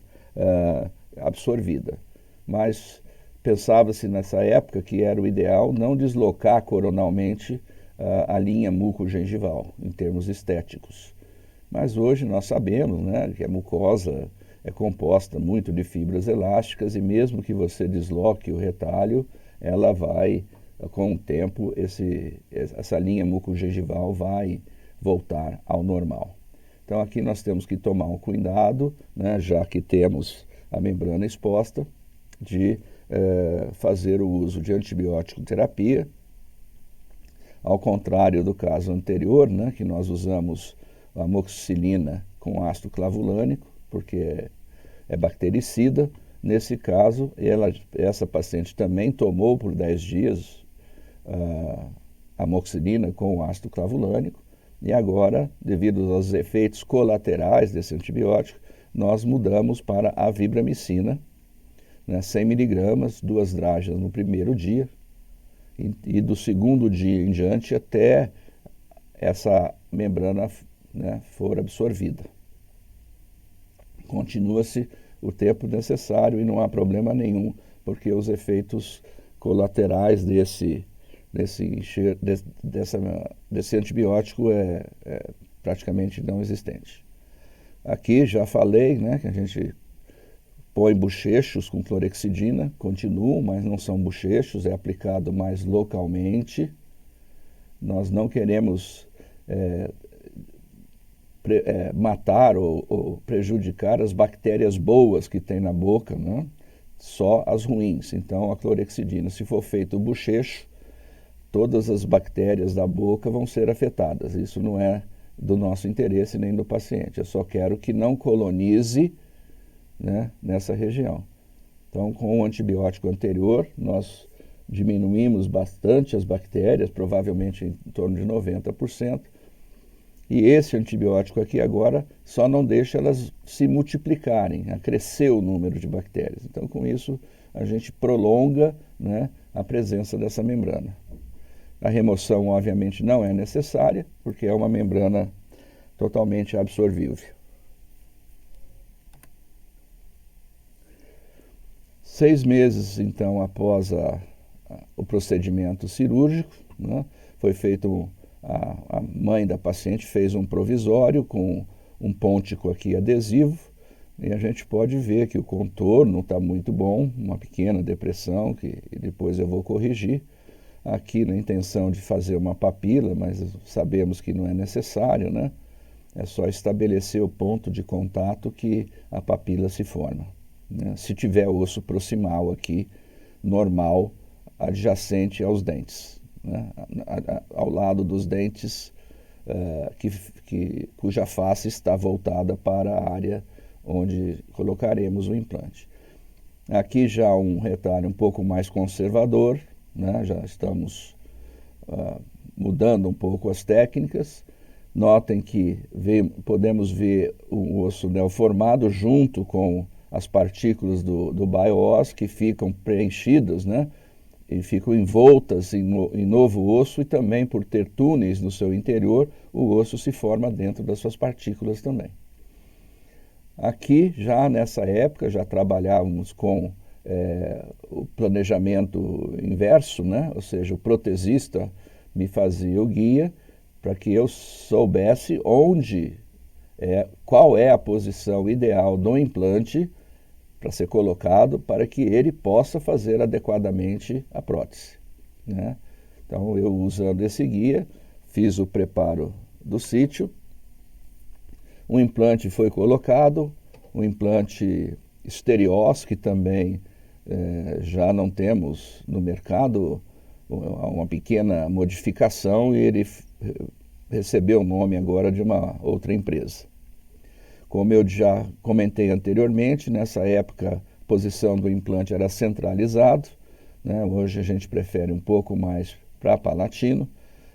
absorvida. Mas pensava-se nessa época que era o ideal não deslocar coronalmente a linha mucogengival, em termos estéticos. Mas hoje nós sabemos, né, que a mucosa é composta muito de fibras elásticas e mesmo que você desloque o retalho, ela vai, com o tempo, essa linha mucogengival vai voltar ao normal. Então aqui nós temos que tomar um cuidado, né, já que temos a membrana exposta, de fazer o uso de antibiótico terapia. Ao contrário do caso anterior, né, que nós usamos a amoxicilina com ácido clavulânico, porque é bactericida. Nesse caso, essa paciente também tomou por 10 dias amoxicilina com ácido clavulânico, e agora, devido aos efeitos colaterais desse antibiótico, nós mudamos para a vibramicina, né, 100 miligramas, 2 dragas no primeiro dia, e do segundo dia em diante até essa membrana, né, for absorvida. Continua-se o tempo necessário e não há problema nenhum, porque os efeitos colaterais desse antibiótico é praticamente não existente. Aqui já falei, né, que a gente põe bochechos com clorexidina, continuam, mas não são bochechos, é aplicado mais localmente. Nós não queremos matar ou prejudicar as bactérias boas que tem na boca, né? Só as ruins. Então, a clorexidina, se for feito o bochecho, todas as bactérias da boca vão ser afetadas. Isso não é do nosso interesse nem do paciente. Eu só quero que não colonize, né, nessa região. Então, com o antibiótico anterior, nós diminuímos bastante as bactérias, provavelmente em torno de 90%. E esse antibiótico aqui agora só não deixa elas se multiplicarem, a crescer o número de bactérias. Então, com isso, a gente prolonga, né, a presença dessa membrana. A remoção, obviamente, não é necessária, porque é uma membrana totalmente absorvível. 6 meses, então, após o procedimento cirúrgico, né, foi feito, a mãe da paciente fez um provisório com um pontico aqui adesivo, e a gente pode ver que o contorno está muito bom, uma pequena depressão, que depois eu vou corrigir. Aqui na intenção de fazer uma papila, mas sabemos que não é necessário, né? É só estabelecer o ponto de contato que a papila se forma, né? Se tiver osso proximal aqui, normal, adjacente aos dentes, né? Ao lado dos dentes, cuja face está voltada para a área onde colocaremos o implante. Aqui já um retalho um pouco mais conservador, né? Já estamos mudando um pouco as técnicas. Notem que podemos ver o osso neoformado junto com as partículas do BioOss que ficam preenchidas, né? E ficam envoltas em novo osso, e também por ter túneis no seu interior, o osso se forma dentro das suas partículas também. Aqui, já nessa época, já trabalhávamos com o planejamento inverso, né? Ou seja, o protesista me fazia o guia para que eu soubesse qual é a posição ideal do implante para ser colocado, para que ele possa fazer adequadamente a prótese, né? Então, eu usando esse guia, fiz o preparo do sítio, o implante foi colocado, o implante Sterios, que também já não temos no mercado, uma pequena modificação, e ele recebeu o nome agora de uma outra empresa. Como eu já comentei anteriormente, nessa época a posição do implante era centralizado, né? Hoje a gente prefere um pouco mais para palatino,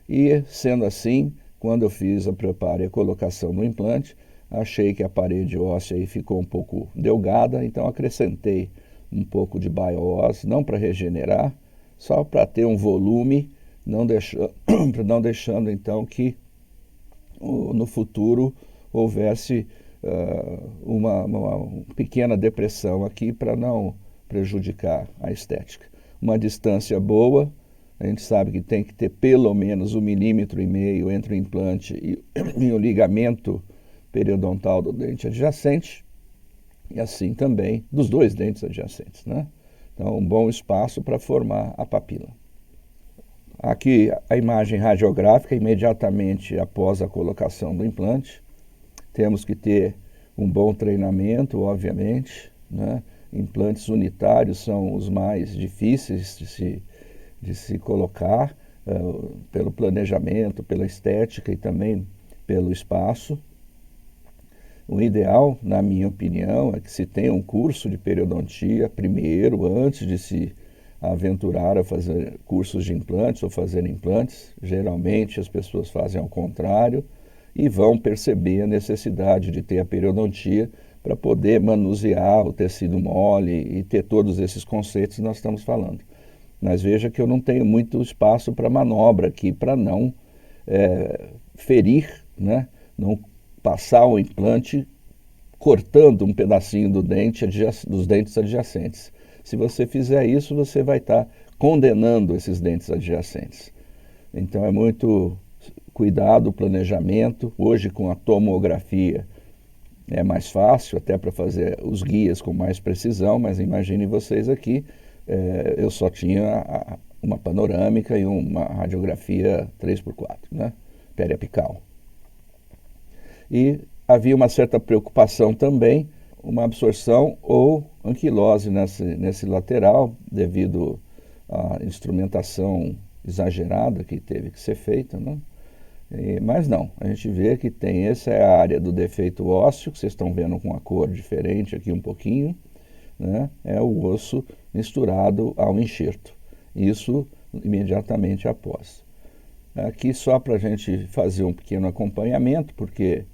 e sendo assim, quando eu fiz a preparo e a colocação no implante, achei que a parede óssea aí ficou um pouco delgada, então acrescentei um pouco de BioOss, não para regenerar, só para ter um volume, não deixando então que no futuro houvesse uma pequena depressão aqui para não prejudicar a estética. Uma distância boa, a gente sabe que tem que ter pelo menos 1,5 milímetro entre o implante e o ligamento periodontal do dente adjacente, e assim também dos 2 dentes adjacentes, né? Então, um bom espaço para formar a papila. Aqui a imagem radiográfica imediatamente após a colocação do implante. Temos que ter um bom treinamento, obviamente, né? Implantes unitários são os mais difíceis de se colocar, pelo planejamento, pela estética e também pelo espaço. O ideal, na minha opinião, é que se tenha um curso de periodontia primeiro, antes de se aventurar a fazer cursos de implantes ou fazer implantes. Geralmente as pessoas fazem ao contrário e vão perceber a necessidade de ter a periodontia para poder manusear o tecido mole e ter todos esses conceitos que nós estamos falando. Mas veja que eu não tenho muito espaço para manobra aqui, para não ferir, né? Não passar o implante cortando um pedacinho do dente, dos dentes adjacentes. Se você fizer isso, você vai estar condenando esses dentes adjacentes. Então é muito cuidado, planejamento. Hoje com a tomografia é mais fácil, até para fazer os guias com mais precisão, mas imaginem vocês aqui, eu só tinha uma panorâmica e uma radiografia 3x4, né? Periapical. E havia uma certa preocupação também, uma absorção ou anquilose nesse lateral, devido à instrumentação exagerada que teve que ser feita, né? Mas não, a gente vê que tem, essa é a área do defeito ósseo, que vocês estão vendo com a cor diferente aqui um pouquinho, né? É o osso misturado ao enxerto, isso imediatamente após. Aqui só para a gente fazer um pequeno acompanhamento, porque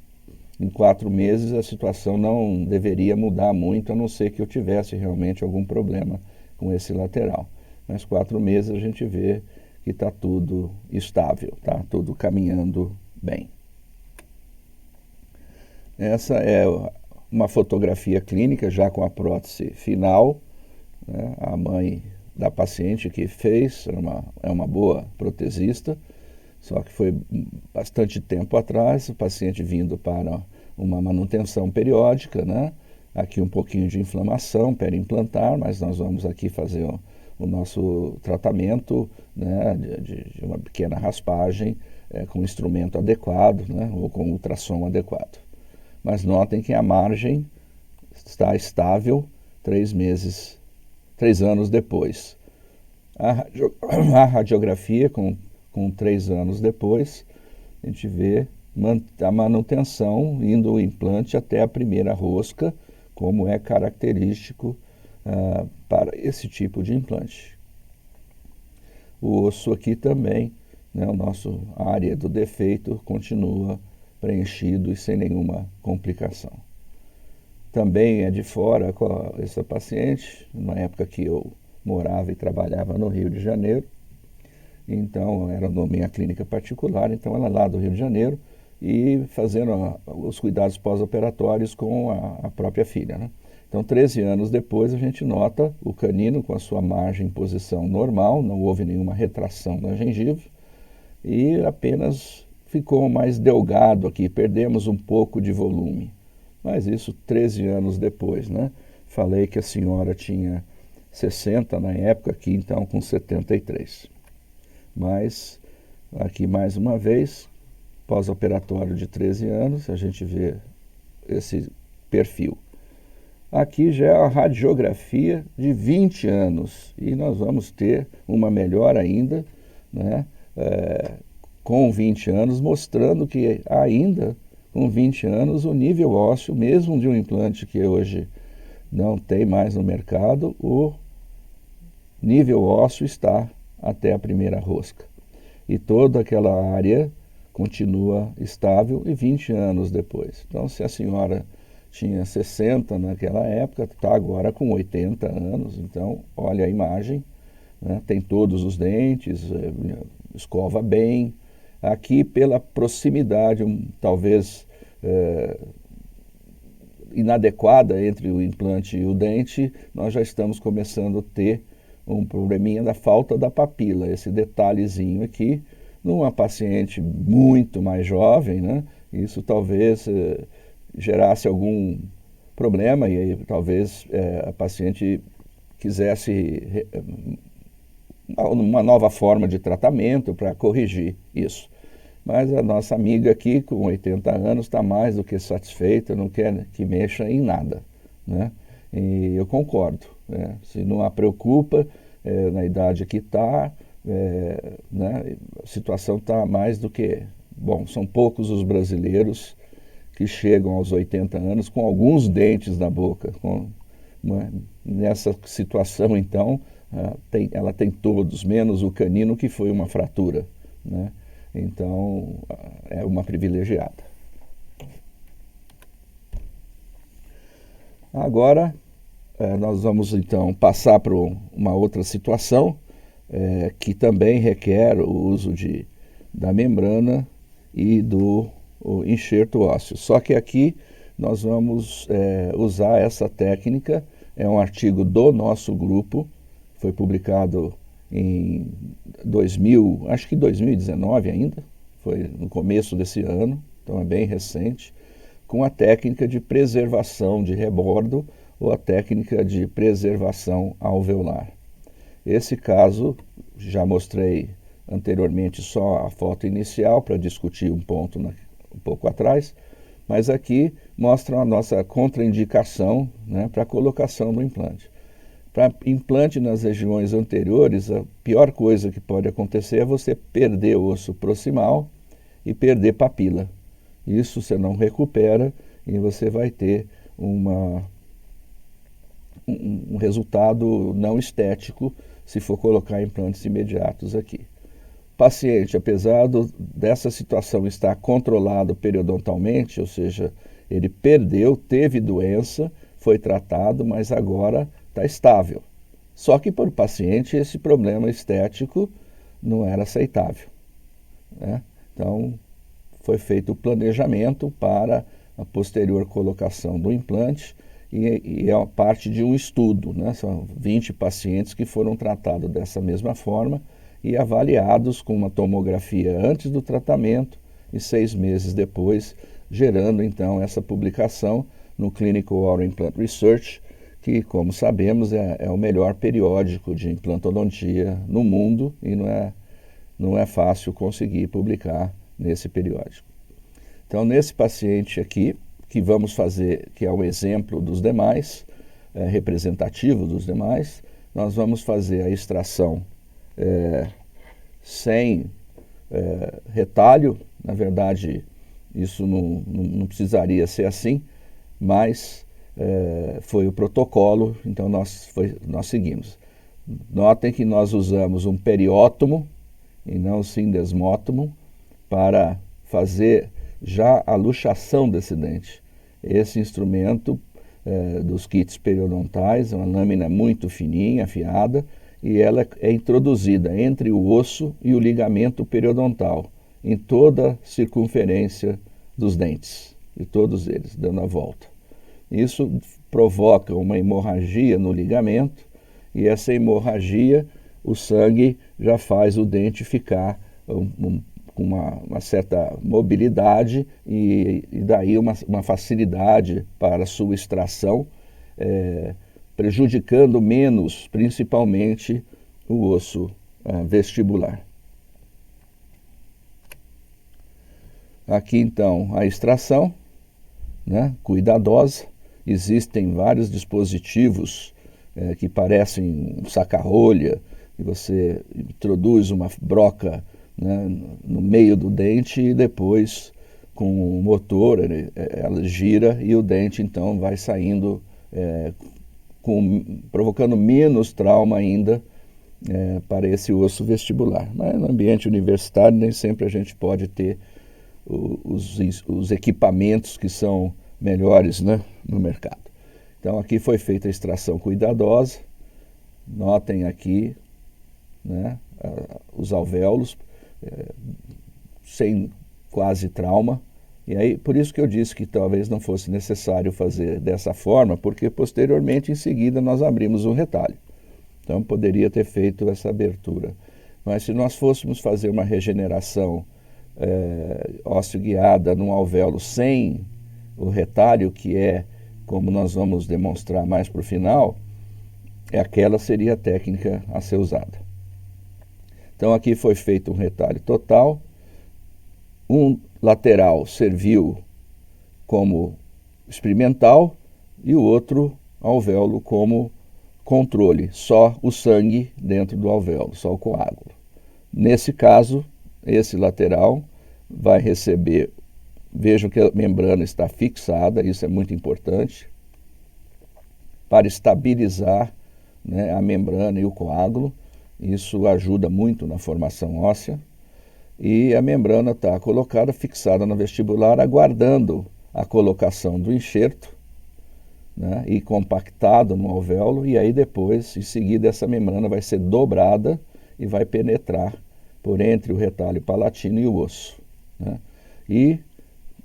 em 4 meses a situação não deveria mudar muito, a não ser que eu tivesse realmente algum problema com esse lateral. Mas 4 meses a gente vê que está tudo estável, está tudo caminhando bem. Essa é uma fotografia clínica já com a prótese final, né? A mãe da paciente que fez é uma boa protesista, só que foi bastante tempo atrás, o paciente vindo para uma manutenção periódica, né? Aqui um pouquinho de inflamação periimplantar, mas nós vamos aqui fazer o nosso tratamento, né, de uma pequena raspagem com instrumento adequado, né, ou com ultrassom adequado. Mas notem que a margem está estável 3 anos depois. A radiografia com 3 anos depois, a gente vê a manutenção indo o implante até a primeira rosca, como é característico para esse tipo de implante. O osso aqui também, né, a nossa área do defeito continua preenchido e sem nenhuma complicação. Também é de fora com essa paciente, na época que eu morava e trabalhava no Rio de Janeiro. Então, era na minha clínica particular, então ela lá do Rio de Janeiro e fazendo os cuidados pós-operatórios com a própria filha, né? Então, 13 anos depois, a gente nota o canino com a sua margem em posição normal, não houve nenhuma retração da gengiva e apenas ficou mais delgado aqui, perdemos um pouco de volume. Mas isso 13 anos depois, né? Falei que a senhora tinha 60 na época, aqui então com 73. Mas aqui mais uma vez, pós-operatório de 13 anos, a gente vê esse perfil. Aqui já é a radiografia de 20 anos e nós vamos ter uma melhor ainda, né, com 20 anos, mostrando que ainda com 20 anos o nível ósseo, mesmo de um implante que hoje não tem mais no mercado, o nível ósseo está até a primeira rosca. E toda aquela área continua estável e 20 anos depois. Então, se a senhora tinha 60 naquela época, está agora com 80 anos, então olha a imagem, né? Tem todos os dentes, escova bem. Aqui pela proximidade, talvez inadequada entre o implante e o dente, nós já estamos começando a ter um probleminha da falta da papila, esse detalhezinho aqui, numa paciente muito mais jovem, né? Isso talvez gerasse algum problema e aí, talvez a paciente quisesse uma nova forma de tratamento para corrigir isso. Mas a nossa amiga aqui, com 80 anos, está mais do que satisfeita, não quer que mexa em nada, né? E eu concordo, né? Se não a preocupa, na idade que está, né, a situação está mais do que... Bom, são poucos os brasileiros que chegam aos 80 anos com alguns dentes na boca. Nessa situação, então, ela tem todos, menos o canino, que foi uma fratura, né? Então, é uma privilegiada. Agora, nós vamos, então, passar para uma outra situação que também requer o uso da membrana e do enxerto ósseo. Só que aqui nós vamos usar essa técnica, é um artigo do nosso grupo, foi publicado em 2000, acho que 2019 ainda, foi no começo desse ano, então é bem recente, com a técnica de preservação de rebordo ou a técnica de preservação alveolar. Esse caso, já mostrei anteriormente só a foto inicial para discutir um ponto um pouco atrás, mas aqui mostra a nossa contraindicação, né, para a colocação do implante. Para implante nas regiões anteriores, a pior coisa que pode acontecer é você perder o osso proximal e perder papila. Isso você não recupera e você vai ter um resultado não estético se for colocar implantes imediatos aqui. O paciente, apesar dessa situação estar controlado periodontalmente, ou seja, ele perdeu, teve doença, foi tratado, mas agora está estável. Só que para o paciente esse problema estético não era aceitável, né? Então foi feito o planejamento para a posterior colocação do implante e é parte de um estudo, né? São 20 pacientes que foram tratados dessa mesma forma e avaliados com uma tomografia antes do tratamento e 6 meses depois, gerando então essa publicação no Clinical Oral Implant Research, que, como sabemos, é o melhor periódico de implantodontia no mundo e não é fácil conseguir publicar nesse periódico. Então, nesse paciente aqui, que vamos fazer, que é um exemplo dos demais, representativo dos demais, nós vamos fazer a extração sem retalho. Na verdade, isso não precisaria ser assim, mas foi o protocolo, então nós seguimos. Notem que nós usamos um periótomo e não o sindesmótomo para fazer já a luxação desse dente. Esse instrumento dos kits periodontais é uma lâmina muito fininha, afiada, e ela é introduzida entre o osso e o ligamento periodontal, em toda a circunferência dos dentes, de todos eles, dando a volta. Isso provoca uma hemorragia no ligamento, e essa hemorragia, o sangue já faz o dente ficar com uma certa mobilidade e daí uma facilidade para a sua extração, prejudicando menos, principalmente, o osso vestibular. Aqui, então, a extração, né, cuidadosa. Existem vários dispositivos que parecem um saca-rolha, e você introduz uma broca, né, no meio do dente e depois, com o motor, ela gira e o dente, então, vai saindo, provocando menos trauma ainda para esse osso vestibular. Mas no ambiente universitário nem sempre a gente pode ter os equipamentos que são melhores, né, no mercado. Então aqui foi feita a extração cuidadosa. Notem aqui, né, os alvéolos sem quase trauma. E aí, por isso que eu disse que talvez não fosse necessário fazer dessa forma, porque posteriormente, em seguida, nós abrimos um retalho. Então poderia ter feito essa abertura. Mas se nós fôssemos fazer uma regeneração ósseo-guiada num alvéolo sem o retalho, que é como nós vamos demonstrar mais para o final, aquela seria a técnica a ser usada. Então aqui foi feito um retalho total, um lateral serviu como experimental e o outro alvéolo como controle, só o sangue dentro do alvéolo, só o coágulo. Nesse caso, esse lateral vai receber, vejam que a membrana está fixada, isso é muito importante, para estabilizar, né, a membrana e o coágulo. Isso ajuda muito na formação óssea. E a membrana está colocada, fixada no vestibular, aguardando a colocação do enxerto, né, e compactado no alvéolo, e aí depois, em seguida, essa membrana vai ser dobrada e vai penetrar por entre o retalho palatino e o osso, né? E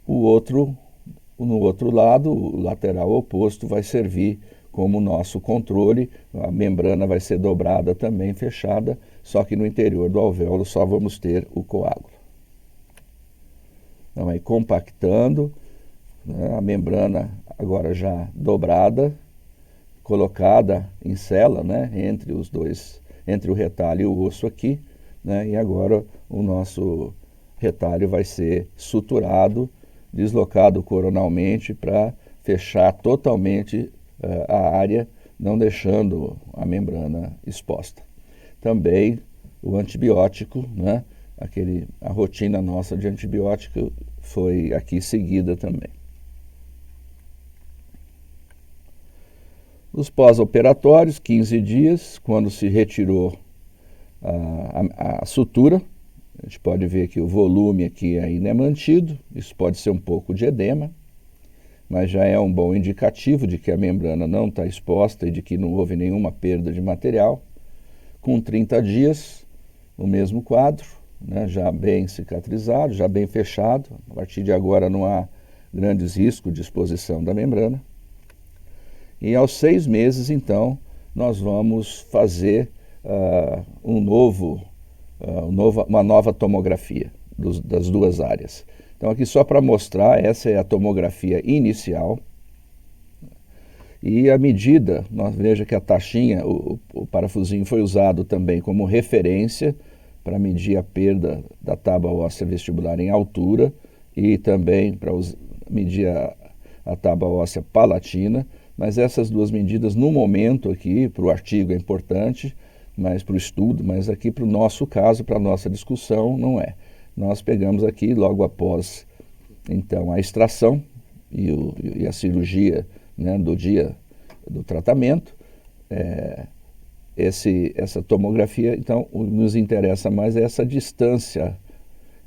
no outro lado, o lateral oposto, vai servir como nosso controle. A membrana vai ser dobrada também, fechada, só que no interior do alvéolo só vamos ter o coágulo. Então, aí compactando, né, a membrana agora já dobrada, colocada em cela, né, entre os dois, entre o retalho e o osso aqui, né, e agora o nosso retalho vai ser suturado, deslocado coronalmente para fechar totalmente a área, não deixando a membrana exposta. Também o antibiótico, né, a rotina nossa de antibiótico foi aqui seguida também. Os pós-operatórios, 15 dias, quando se retirou a sutura, a gente pode ver que o volume aqui ainda é mantido, isso pode ser um pouco de edema, mas já é um bom indicativo de que a membrana não está exposta e de que não houve nenhuma perda de material. Com 30 dias, o mesmo quadro, né, já bem cicatrizado, já bem fechado. A partir de agora não há grandes riscos de exposição da membrana. E aos 6 meses, então, nós vamos fazer uma nova tomografia das duas áreas. Então, aqui só para mostrar, essa é a tomografia inicial. E a medida, veja que a taxinha, o parafusinho foi usado também como referência para medir a perda da tábua óssea vestibular em altura e também para medir a tábua óssea palatina. Mas essas duas medidas, no momento aqui, para o artigo é importante, mas para o estudo, mas aqui para o nosso caso, para a nossa discussão, não é. Nós pegamos aqui, logo após, então, a extração e a cirurgia, né, do dia do tratamento, essa tomografia, então, nos interessa mais essa distância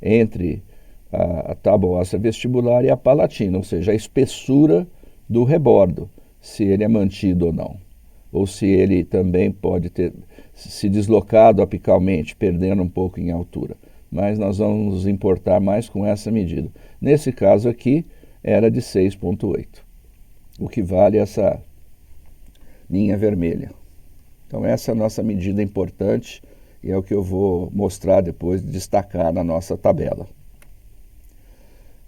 entre a tábua óssea vestibular e a palatina, ou seja, a espessura do rebordo, se ele é mantido ou não, ou se ele também pode ter se deslocado apicalmente, perdendo um pouco em altura. Mas nós vamos nos importar mais com essa medida. Nesse caso aqui, era de 6,8, o que vale essa linha vermelha. Então essa é a nossa medida importante e é o que eu vou mostrar depois, destacar na nossa tabela.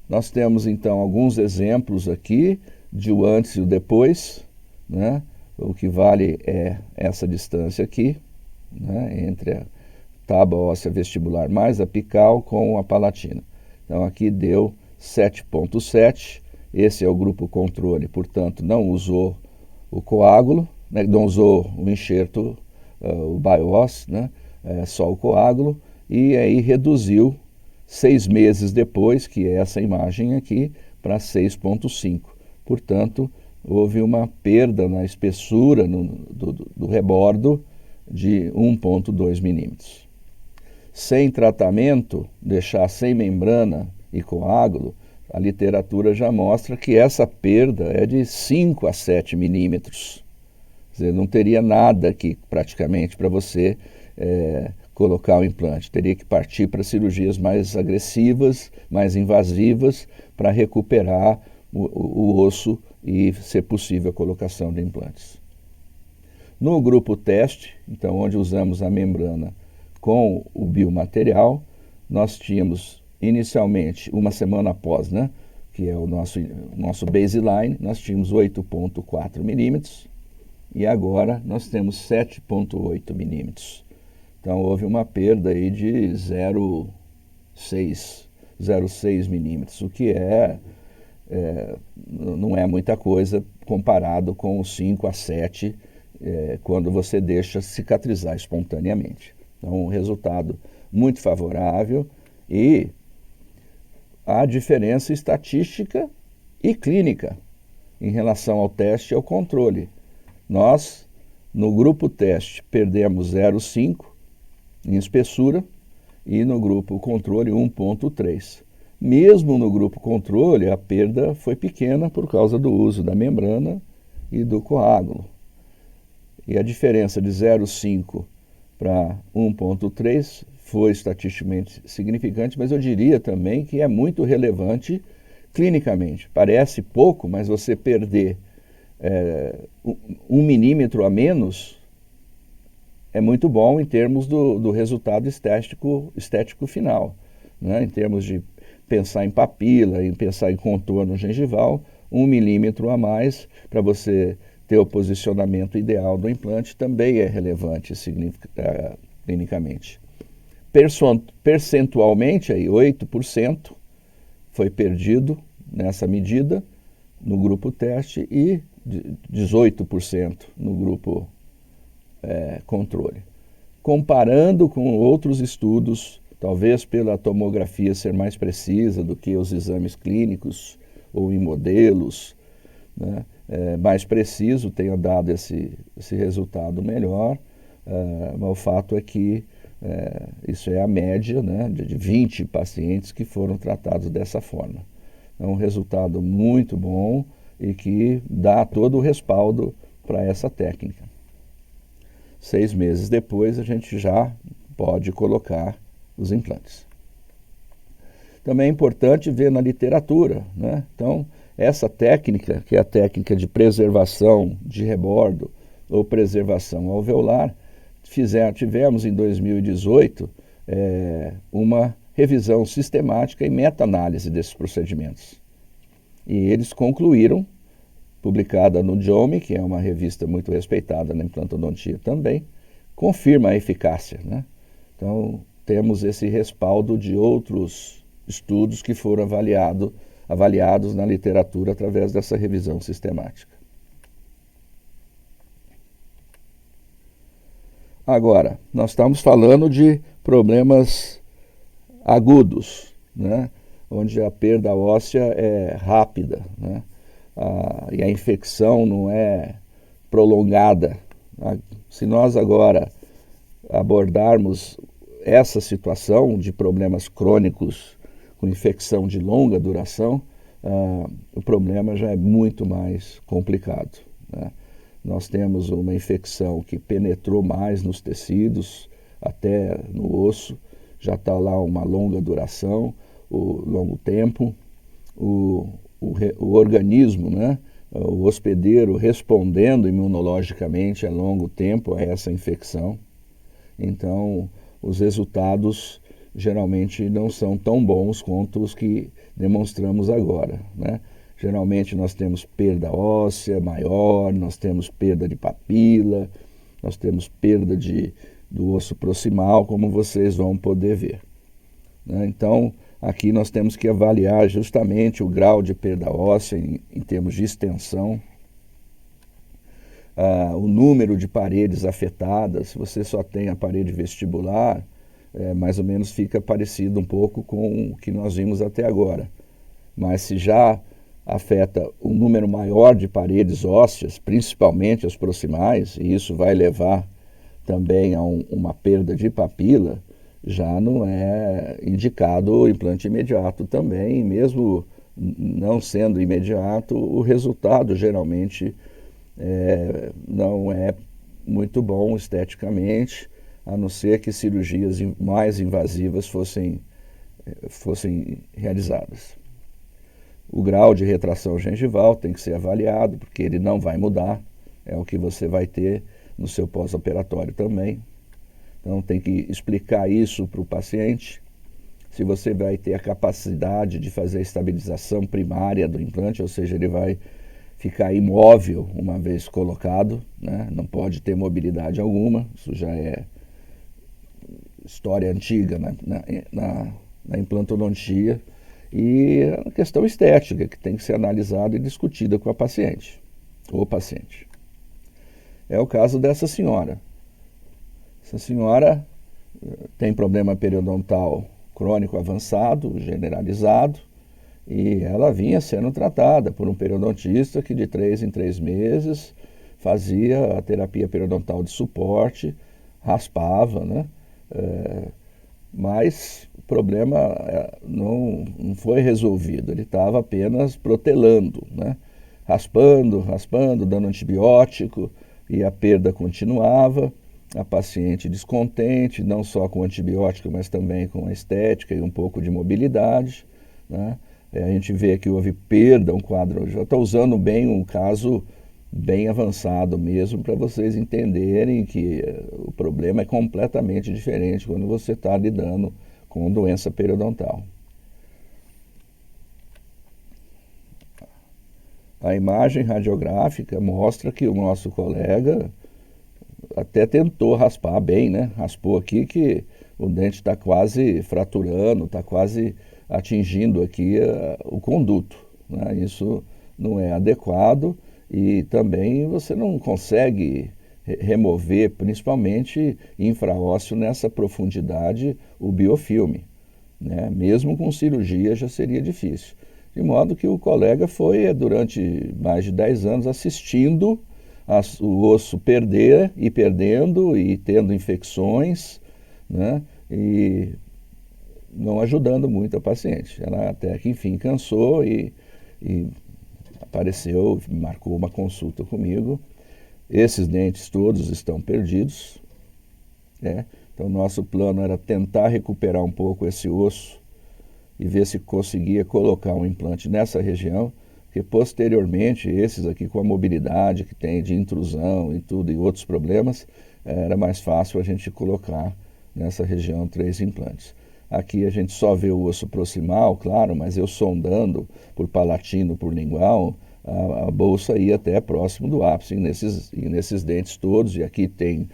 Nós temos então alguns exemplos aqui de o antes e o depois, né? O que vale é essa distância aqui, né, entre a tábua óssea vestibular mais apical com a palatina. Então aqui deu 7,7, esse é o grupo controle, portanto não usou o coágulo, né, não usou o enxerto, o BIOS, né, só o coágulo, e aí reduziu 6 meses depois, que é essa imagem aqui, para 6,5. Portanto, houve uma perda na espessura do rebordo de 1,2 milímetros. Sem tratamento, deixar sem membrana e coágulo, a literatura já mostra que essa perda é de 5 a 7 milímetros. Quer dizer, não teria nada aqui praticamente para você colocar o implante. Teria que partir para cirurgias mais agressivas, mais invasivas, para recuperar o osso e ser possível a colocação de implantes. No grupo teste, então onde usamos a membrana com o biomaterial, nós tínhamos inicialmente, uma semana após, né, que é o nosso baseline, nós tínhamos 8,4 milímetros e agora nós temos 7,8 milímetros. Então houve uma perda aí de 0,6 milímetros, o que não é muita coisa comparado com os 5 a 7 quando você deixa cicatrizar espontaneamente. Então, um resultado muito favorável e há diferença estatística e clínica em relação ao teste e ao controle. Nós, no grupo teste, perdemos 0,5 em espessura e no grupo controle 1,3. Mesmo no grupo controle, a perda foi pequena por causa do uso da membrana e do coágulo. E a diferença de 0,5 para 1,3 foi estatisticamente significante, mas eu diria também que é muito relevante clinicamente. Parece pouco, mas você perder 1 milímetro a menos é muito bom em termos do resultado estético final, né? Em termos de pensar em papila, em pensar em contorno gengival, 1 milímetro a mais para você ter o posicionamento ideal do implante também é relevante clinicamente. Percentualmente, aí, 8% foi perdido nessa medida no grupo teste e 18% no grupo controle. Comparando com outros estudos, talvez pela tomografia ser mais precisa do que os exames clínicos ou em modelos, né, mais preciso, tenha dado esse resultado melhor, mas o fato é que isso é a média, né, de 20 pacientes que foram tratados dessa forma. É um resultado muito bom e que dá todo o respaldo para essa técnica. 6 meses depois, a gente já pode colocar os implantes. Também é importante ver na literatura, né? Então, essa técnica, que é a técnica de preservação de rebordo ou preservação alveolar, tivemos em 2018 uma revisão sistemática e meta-análise desses procedimentos. E eles concluíram, publicada no JOMI, que é uma revista muito respeitada na implantodontia também, confirma a eficácia, né? Então, temos esse respaldo de outros estudos que foram avaliados na literatura através dessa revisão sistemática. Agora, nós estamos falando de problemas agudos, né? Onde a perda óssea é rápida, né? E a infecção não é prolongada. Se nós agora abordarmos essa situação de problemas crônicos com infecção de longa duração, o problema já é muito mais complicado, né? Nós temos uma infecção que penetrou mais nos tecidos, até no osso, já está lá uma longa duração, longo tempo, o organismo, né, o hospedeiro respondendo imunologicamente a longo tempo a essa infecção. Então, os resultados geralmente não são tão bons quanto os que demonstramos agora, né? Geralmente nós temos perda óssea maior, nós temos perda de papila, nós temos perda do osso proximal, como vocês vão poder ver, né? Então, aqui nós temos que avaliar justamente o grau de perda óssea em termos de extensão, o número de paredes afetadas. Se você só tem a parede vestibular, mais ou menos fica parecido um pouco com o que nós vimos até agora. Mas se já afeta um número maior de paredes ósseas, principalmente as proximais, e isso vai levar também a uma perda de papila, já não é indicado o implante imediato também. Mesmo não sendo imediato, o resultado geralmente não é muito bom esteticamente, a não ser que cirurgias mais invasivas fossem realizadas. O grau de retração gengival tem que ser avaliado, porque ele não vai mudar, é o que você vai ter no seu pós-operatório também. Então tem que explicar isso para o paciente, se você vai ter a capacidade de fazer a estabilização primária do implante, ou seja, ele vai ficar imóvel uma vez colocado, né? Não pode ter mobilidade alguma, isso já é história antiga na implantodontia. E a questão estética, que tem que ser analisada e discutida com a paciente, ou o paciente. É o caso dessa senhora. Essa senhora tem problema periodontal crônico avançado, generalizado, e ela vinha sendo tratada por um periodontista que de 3 em 3 meses fazia a terapia periodontal de suporte, raspava, né? Mas o problema não foi resolvido, ele estava apenas protelando, né? Raspando, dando antibiótico, e a perda continuava, a paciente descontente, não só com o antibiótico, mas também com a estética e um pouco de mobilidade, né? A gente vê que houve perda, um quadro, já estou usando bem um caso bem avançado mesmo, para vocês entenderem que o problema é completamente diferente quando você está lidando com doença periodontal. A imagem radiográfica mostra que o nosso colega até tentou raspar bem, né? Raspou aqui que o dente está quase fraturando, está quase atingindo aqui o conduto, né? Isso não é adequado e também você não consegue remover, principalmente infraósseo nessa profundidade, o biofilme, né? Mesmo com cirurgia já seria difícil. De modo que o colega foi, durante mais de 10 anos, assistindo o osso perder e perdendo e tendo infecções, né? E não ajudando muito a paciente. Ela até que, enfim, cansou e apareceu, marcou uma consulta comigo. Esses dentes todos estão perdidos, né? Então, nosso plano era tentar recuperar um pouco esse osso e ver se conseguia colocar um implante nessa região, porque posteriormente, esses aqui com a mobilidade que tem de intrusão e tudo e outros problemas, era mais fácil a gente colocar nessa região 3 implantes. Aqui a gente só vê o osso proximal, claro, mas eu sondando por palatino, por lingual, a bolsa ia até próximo do ápice, e nesses dentes todos, e aqui tem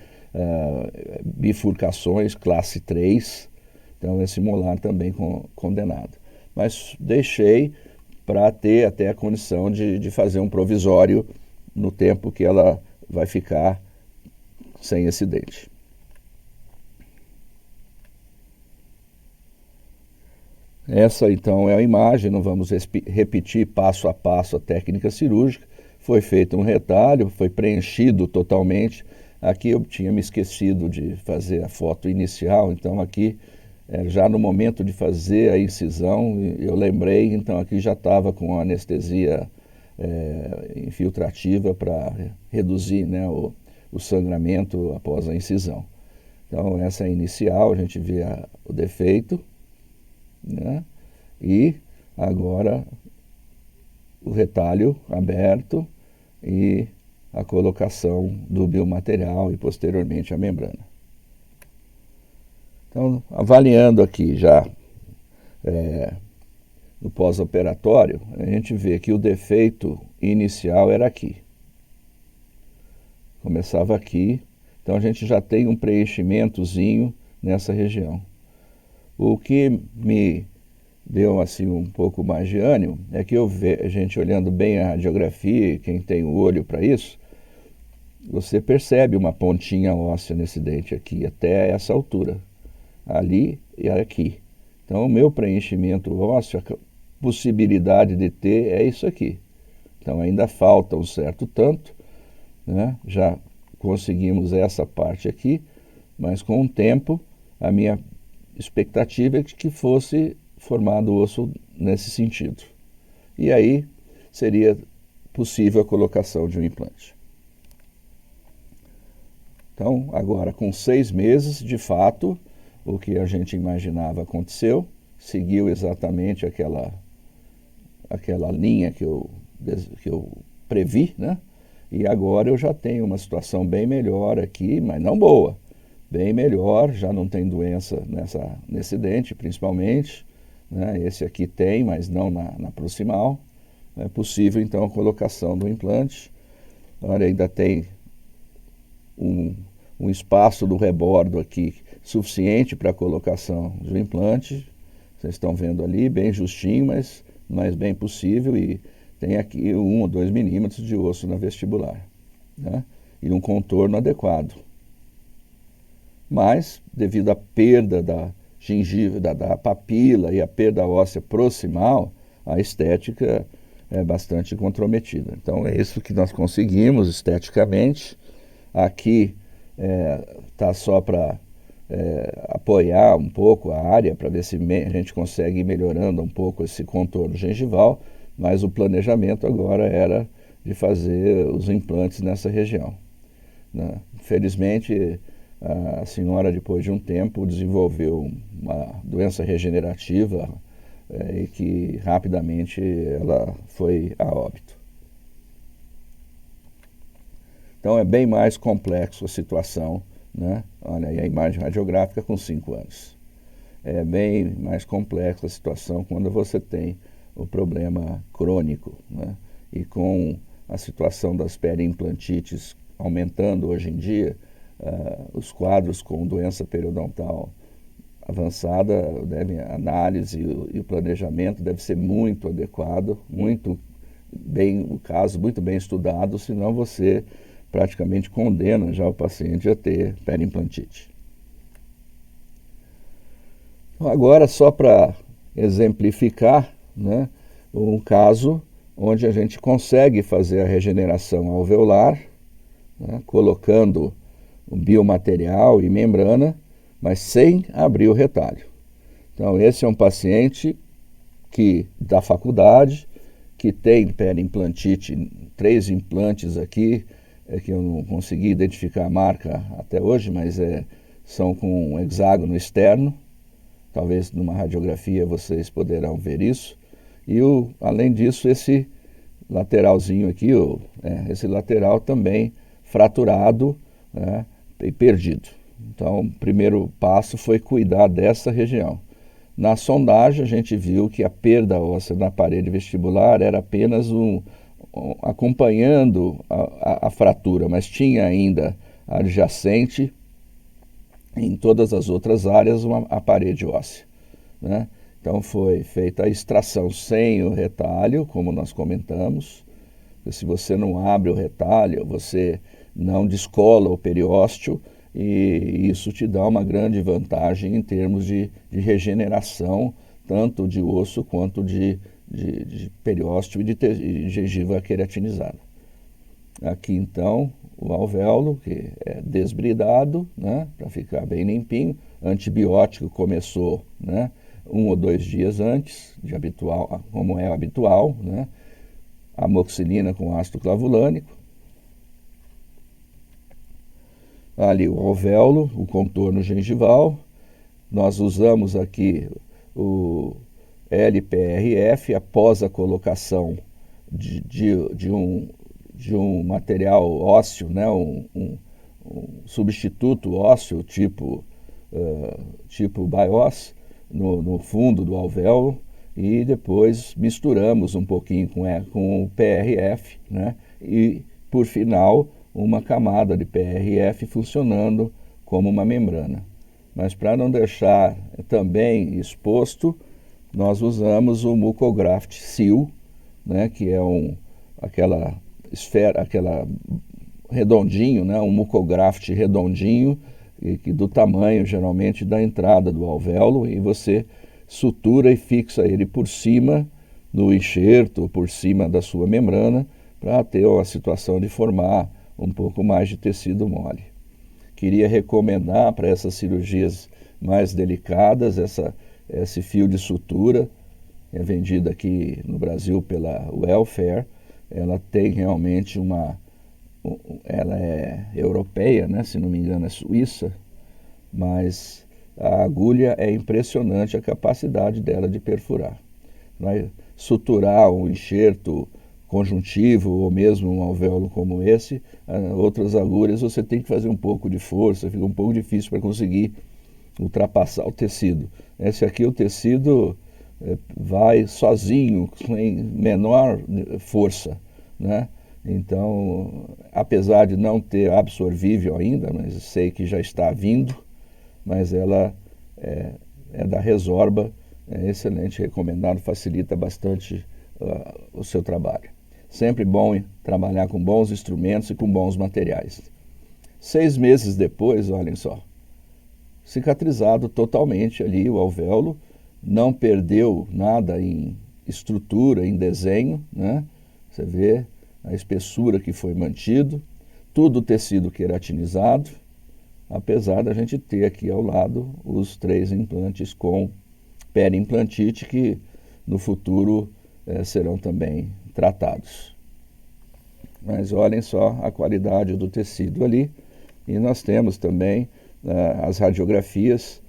bifurcações classe 3, então esse molar também condenado. Mas deixei para ter até a condição de fazer um provisório no tempo que ela vai ficar sem esse dente. Essa então é a imagem, não vamos repetir passo a passo a técnica cirúrgica. Foi feito um retalho, foi preenchido totalmente. Aqui eu tinha me esquecido de fazer a foto inicial, então aqui já no momento de fazer a incisão, eu lembrei, então aqui já estava com anestesia infiltrativa para reduzir, né, o sangramento após a incisão. Então essa é a inicial, a gente vê o defeito, né? E agora o retalho aberto e a colocação do biomaterial e posteriormente a membrana. Então, avaliando aqui já no pós-operatório, a gente vê que o defeito inicial era aqui. Começava aqui, então a gente já tem um preenchimentozinho nessa região. O que me deu assim um pouco mais de ânimo é que a gente olhando bem a radiografia, quem tem o olho para isso, você percebe uma pontinha óssea nesse dente aqui, até essa altura, ali e aqui. Então o meu preenchimento ósseo, a possibilidade de ter é isso aqui. Então ainda falta um certo tanto, né? Já conseguimos essa parte aqui, mas com o tempo a minha expectativa é que fosse formado o osso nesse sentido. E aí seria possível a colocação de um implante. Então, agora com 6 meses, de fato, o que a gente imaginava aconteceu, seguiu exatamente aquela linha que eu previ, né? E agora eu já tenho uma situação bem melhor aqui, mas não boa. Bem melhor, já não tem doença nesse dente, principalmente, né? Esse aqui tem, mas não na proximal. É possível, então, a colocação do implante. Olha, ainda tem um espaço do rebordo aqui suficiente para a colocação do implante. Vocês estão vendo ali, bem justinho, mas bem possível. E tem aqui 1 ou 2 milímetros de osso na vestibular, né? E um contorno adequado. mas devido à perda da gengiva, da papila e a perda óssea proximal, a estética é bastante comprometida. Então é isso que nós conseguimos esteticamente. Aqui está só para apoiar um pouco a área, para ver se a gente consegue ir melhorando um pouco esse contorno gengival, mas o planejamento agora era de fazer os implantes nessa região, né? Felizmente, a senhora, depois de um tempo, desenvolveu uma doença regenerativa e que rapidamente ela foi a óbito. Então é bem mais complexo a situação, né? Olha aí a imagem radiográfica com 5 anos. É bem mais complexa a situação quando você tem o problema crônico, né? E com a situação das periimplantites aumentando hoje em dia, os quadros com doença periodontal avançada, a análise e o planejamento deve ser muito adequado, muito bem, o caso muito bem estudado, senão você praticamente condena já o paciente a ter periimplantite. Agora, só para exemplificar, né, um caso onde a gente consegue fazer a regeneração alveolar, né, colocando um biomaterial e membrana, mas sem abrir o retalho. Então, esse é um paciente da faculdade, que tem periimplantite, 3 implantes aqui, que eu não consegui identificar a marca até hoje, mas são com um hexágono externo. Talvez numa radiografia vocês poderão ver isso. E além disso, esse lateralzinho aqui, esse lateral também fraturado, né, e perdido. Então, o primeiro passo foi cuidar dessa região. Na sondagem, a gente viu que a perda óssea na parede vestibular era apenas acompanhando a fratura, mas tinha ainda adjacente em todas as outras áreas a parede óssea, né? Então foi feita a extração sem o retalho, como nós comentamos. Se você não abre o retalho, você não descola o periósteo, e isso te dá uma grande vantagem em termos de regeneração, tanto de osso quanto de periósteo e de gengiva queratinizada. Aqui então o alvéolo, que é desbridado, né, para ficar bem limpinho. Antibiótico começou, né, 1 ou 2 dias antes, como é habitual, né? Amoxicilina com ácido clavulânico. Ali o alvéolo, o contorno gengival. Nós usamos aqui o LPRF após a colocação de um material ósseo, né, um substituto ósseo tipo BIOS no fundo do alvéolo, e depois misturamos um pouquinho com o PRF, né, e por final uma camada de PRF funcionando como uma membrana. Mas para não deixar também exposto, nós usamos o Mucograft Seal, né, que é aquela redondinho, né, um Mucograft redondinho, que do tamanho geralmente da entrada do alvéolo, e você sutura e fixa ele por cima do enxerto, por cima da sua membrana, para ter a situação de formar um pouco mais de tecido mole. Queria recomendar para essas cirurgias mais delicadas esse fio de sutura, é vendido aqui no Brasil pela Welfare. Ela tem realmente ela é europeia, né? Se não me engano é suíça, mas a agulha é impressionante a capacidade dela de perfurar. Vai suturar um enxerto conjuntivo ou mesmo um alvéolo como esse, outras agulhas você tem que fazer um pouco de força, fica um pouco difícil para conseguir ultrapassar o tecido. Esse aqui, o tecido vai sozinho, sem menor força, né? Então, apesar de não ter absorvível ainda, mas sei que já está vindo, mas ela é da Resorba, é excelente, recomendado, facilita bastante o seu trabalho. Sempre bom trabalhar com bons instrumentos e com bons materiais. 6 meses depois, olhem só, cicatrizado totalmente ali o alvéolo, não perdeu nada em estrutura, em desenho, né? Você vê a espessura que foi mantido, tudo tecido queratinizado, apesar da gente ter aqui ao lado os 3 implantes com periimplantite que no futuro serão também tratados. Mas olhem só a qualidade do tecido ali. E nós temos também as radiografias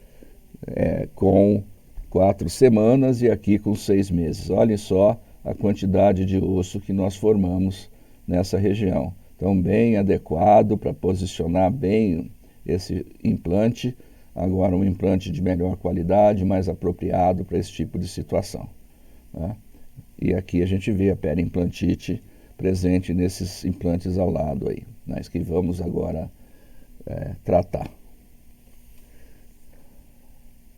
com 4 semanas e aqui com 6 meses. Olhem só a quantidade de osso que nós formamos nessa região. Então, bem adequado para posicionar bem esse implante. Agora, um implante de melhor qualidade, mais apropriado para esse tipo de situação, né? E aqui a gente vê a periimplantite presente nesses implantes ao lado aí, mas que vamos agora tratar.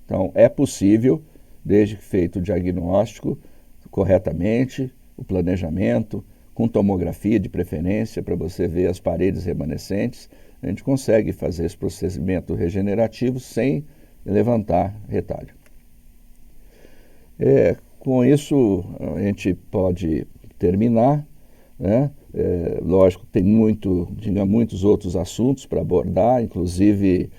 Então, é possível, desde que feito o diagnóstico corretamente, o planejamento, com tomografia de preferência, para você ver as paredes remanescentes, a gente consegue fazer esse procedimento regenerativo sem levantar retalho. Com isso, a gente pode terminar, né? Lógico, tem muitos outros assuntos para abordar, inclusive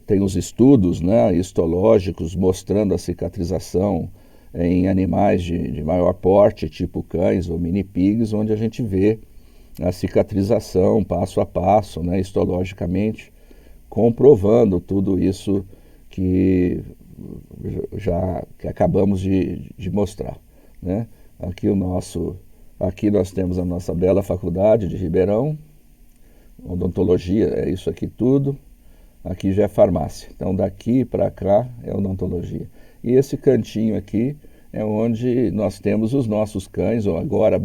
tem os estudos, né, histológicos mostrando a cicatrização em animais de maior porte, tipo cães ou mini pigs, onde a gente vê a cicatrização passo a passo, né, histologicamente, comprovando tudo isso que que acabamos de mostrar, né? Aqui nós temos a nossa bela faculdade de Ribeirão, odontologia, é isso aqui tudo. Aqui já é farmácia. Então daqui para cá é odontologia. E esse cantinho aqui é onde nós temos os nossos cães, ou agora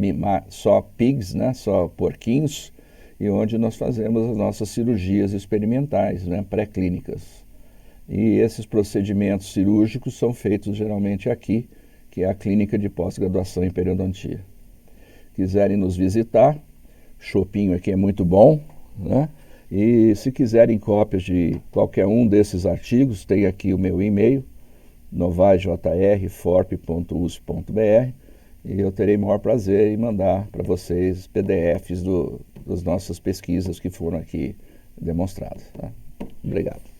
só pigs, né? Só porquinhos, e onde nós fazemos as nossas cirurgias experimentais, né? Pré-clínicas. E esses procedimentos cirúrgicos são feitos geralmente aqui, que é a clínica de pós-graduação em periodontia. Quiserem nos visitar, chopinho aqui é muito bom, né? E se quiserem cópias de qualquer um desses artigos, tem aqui o meu e-mail, novajr.forp.usp.br, e eu terei o maior prazer em mandar para vocês PDFs das nossas pesquisas que foram aqui demonstradas, tá? Obrigado.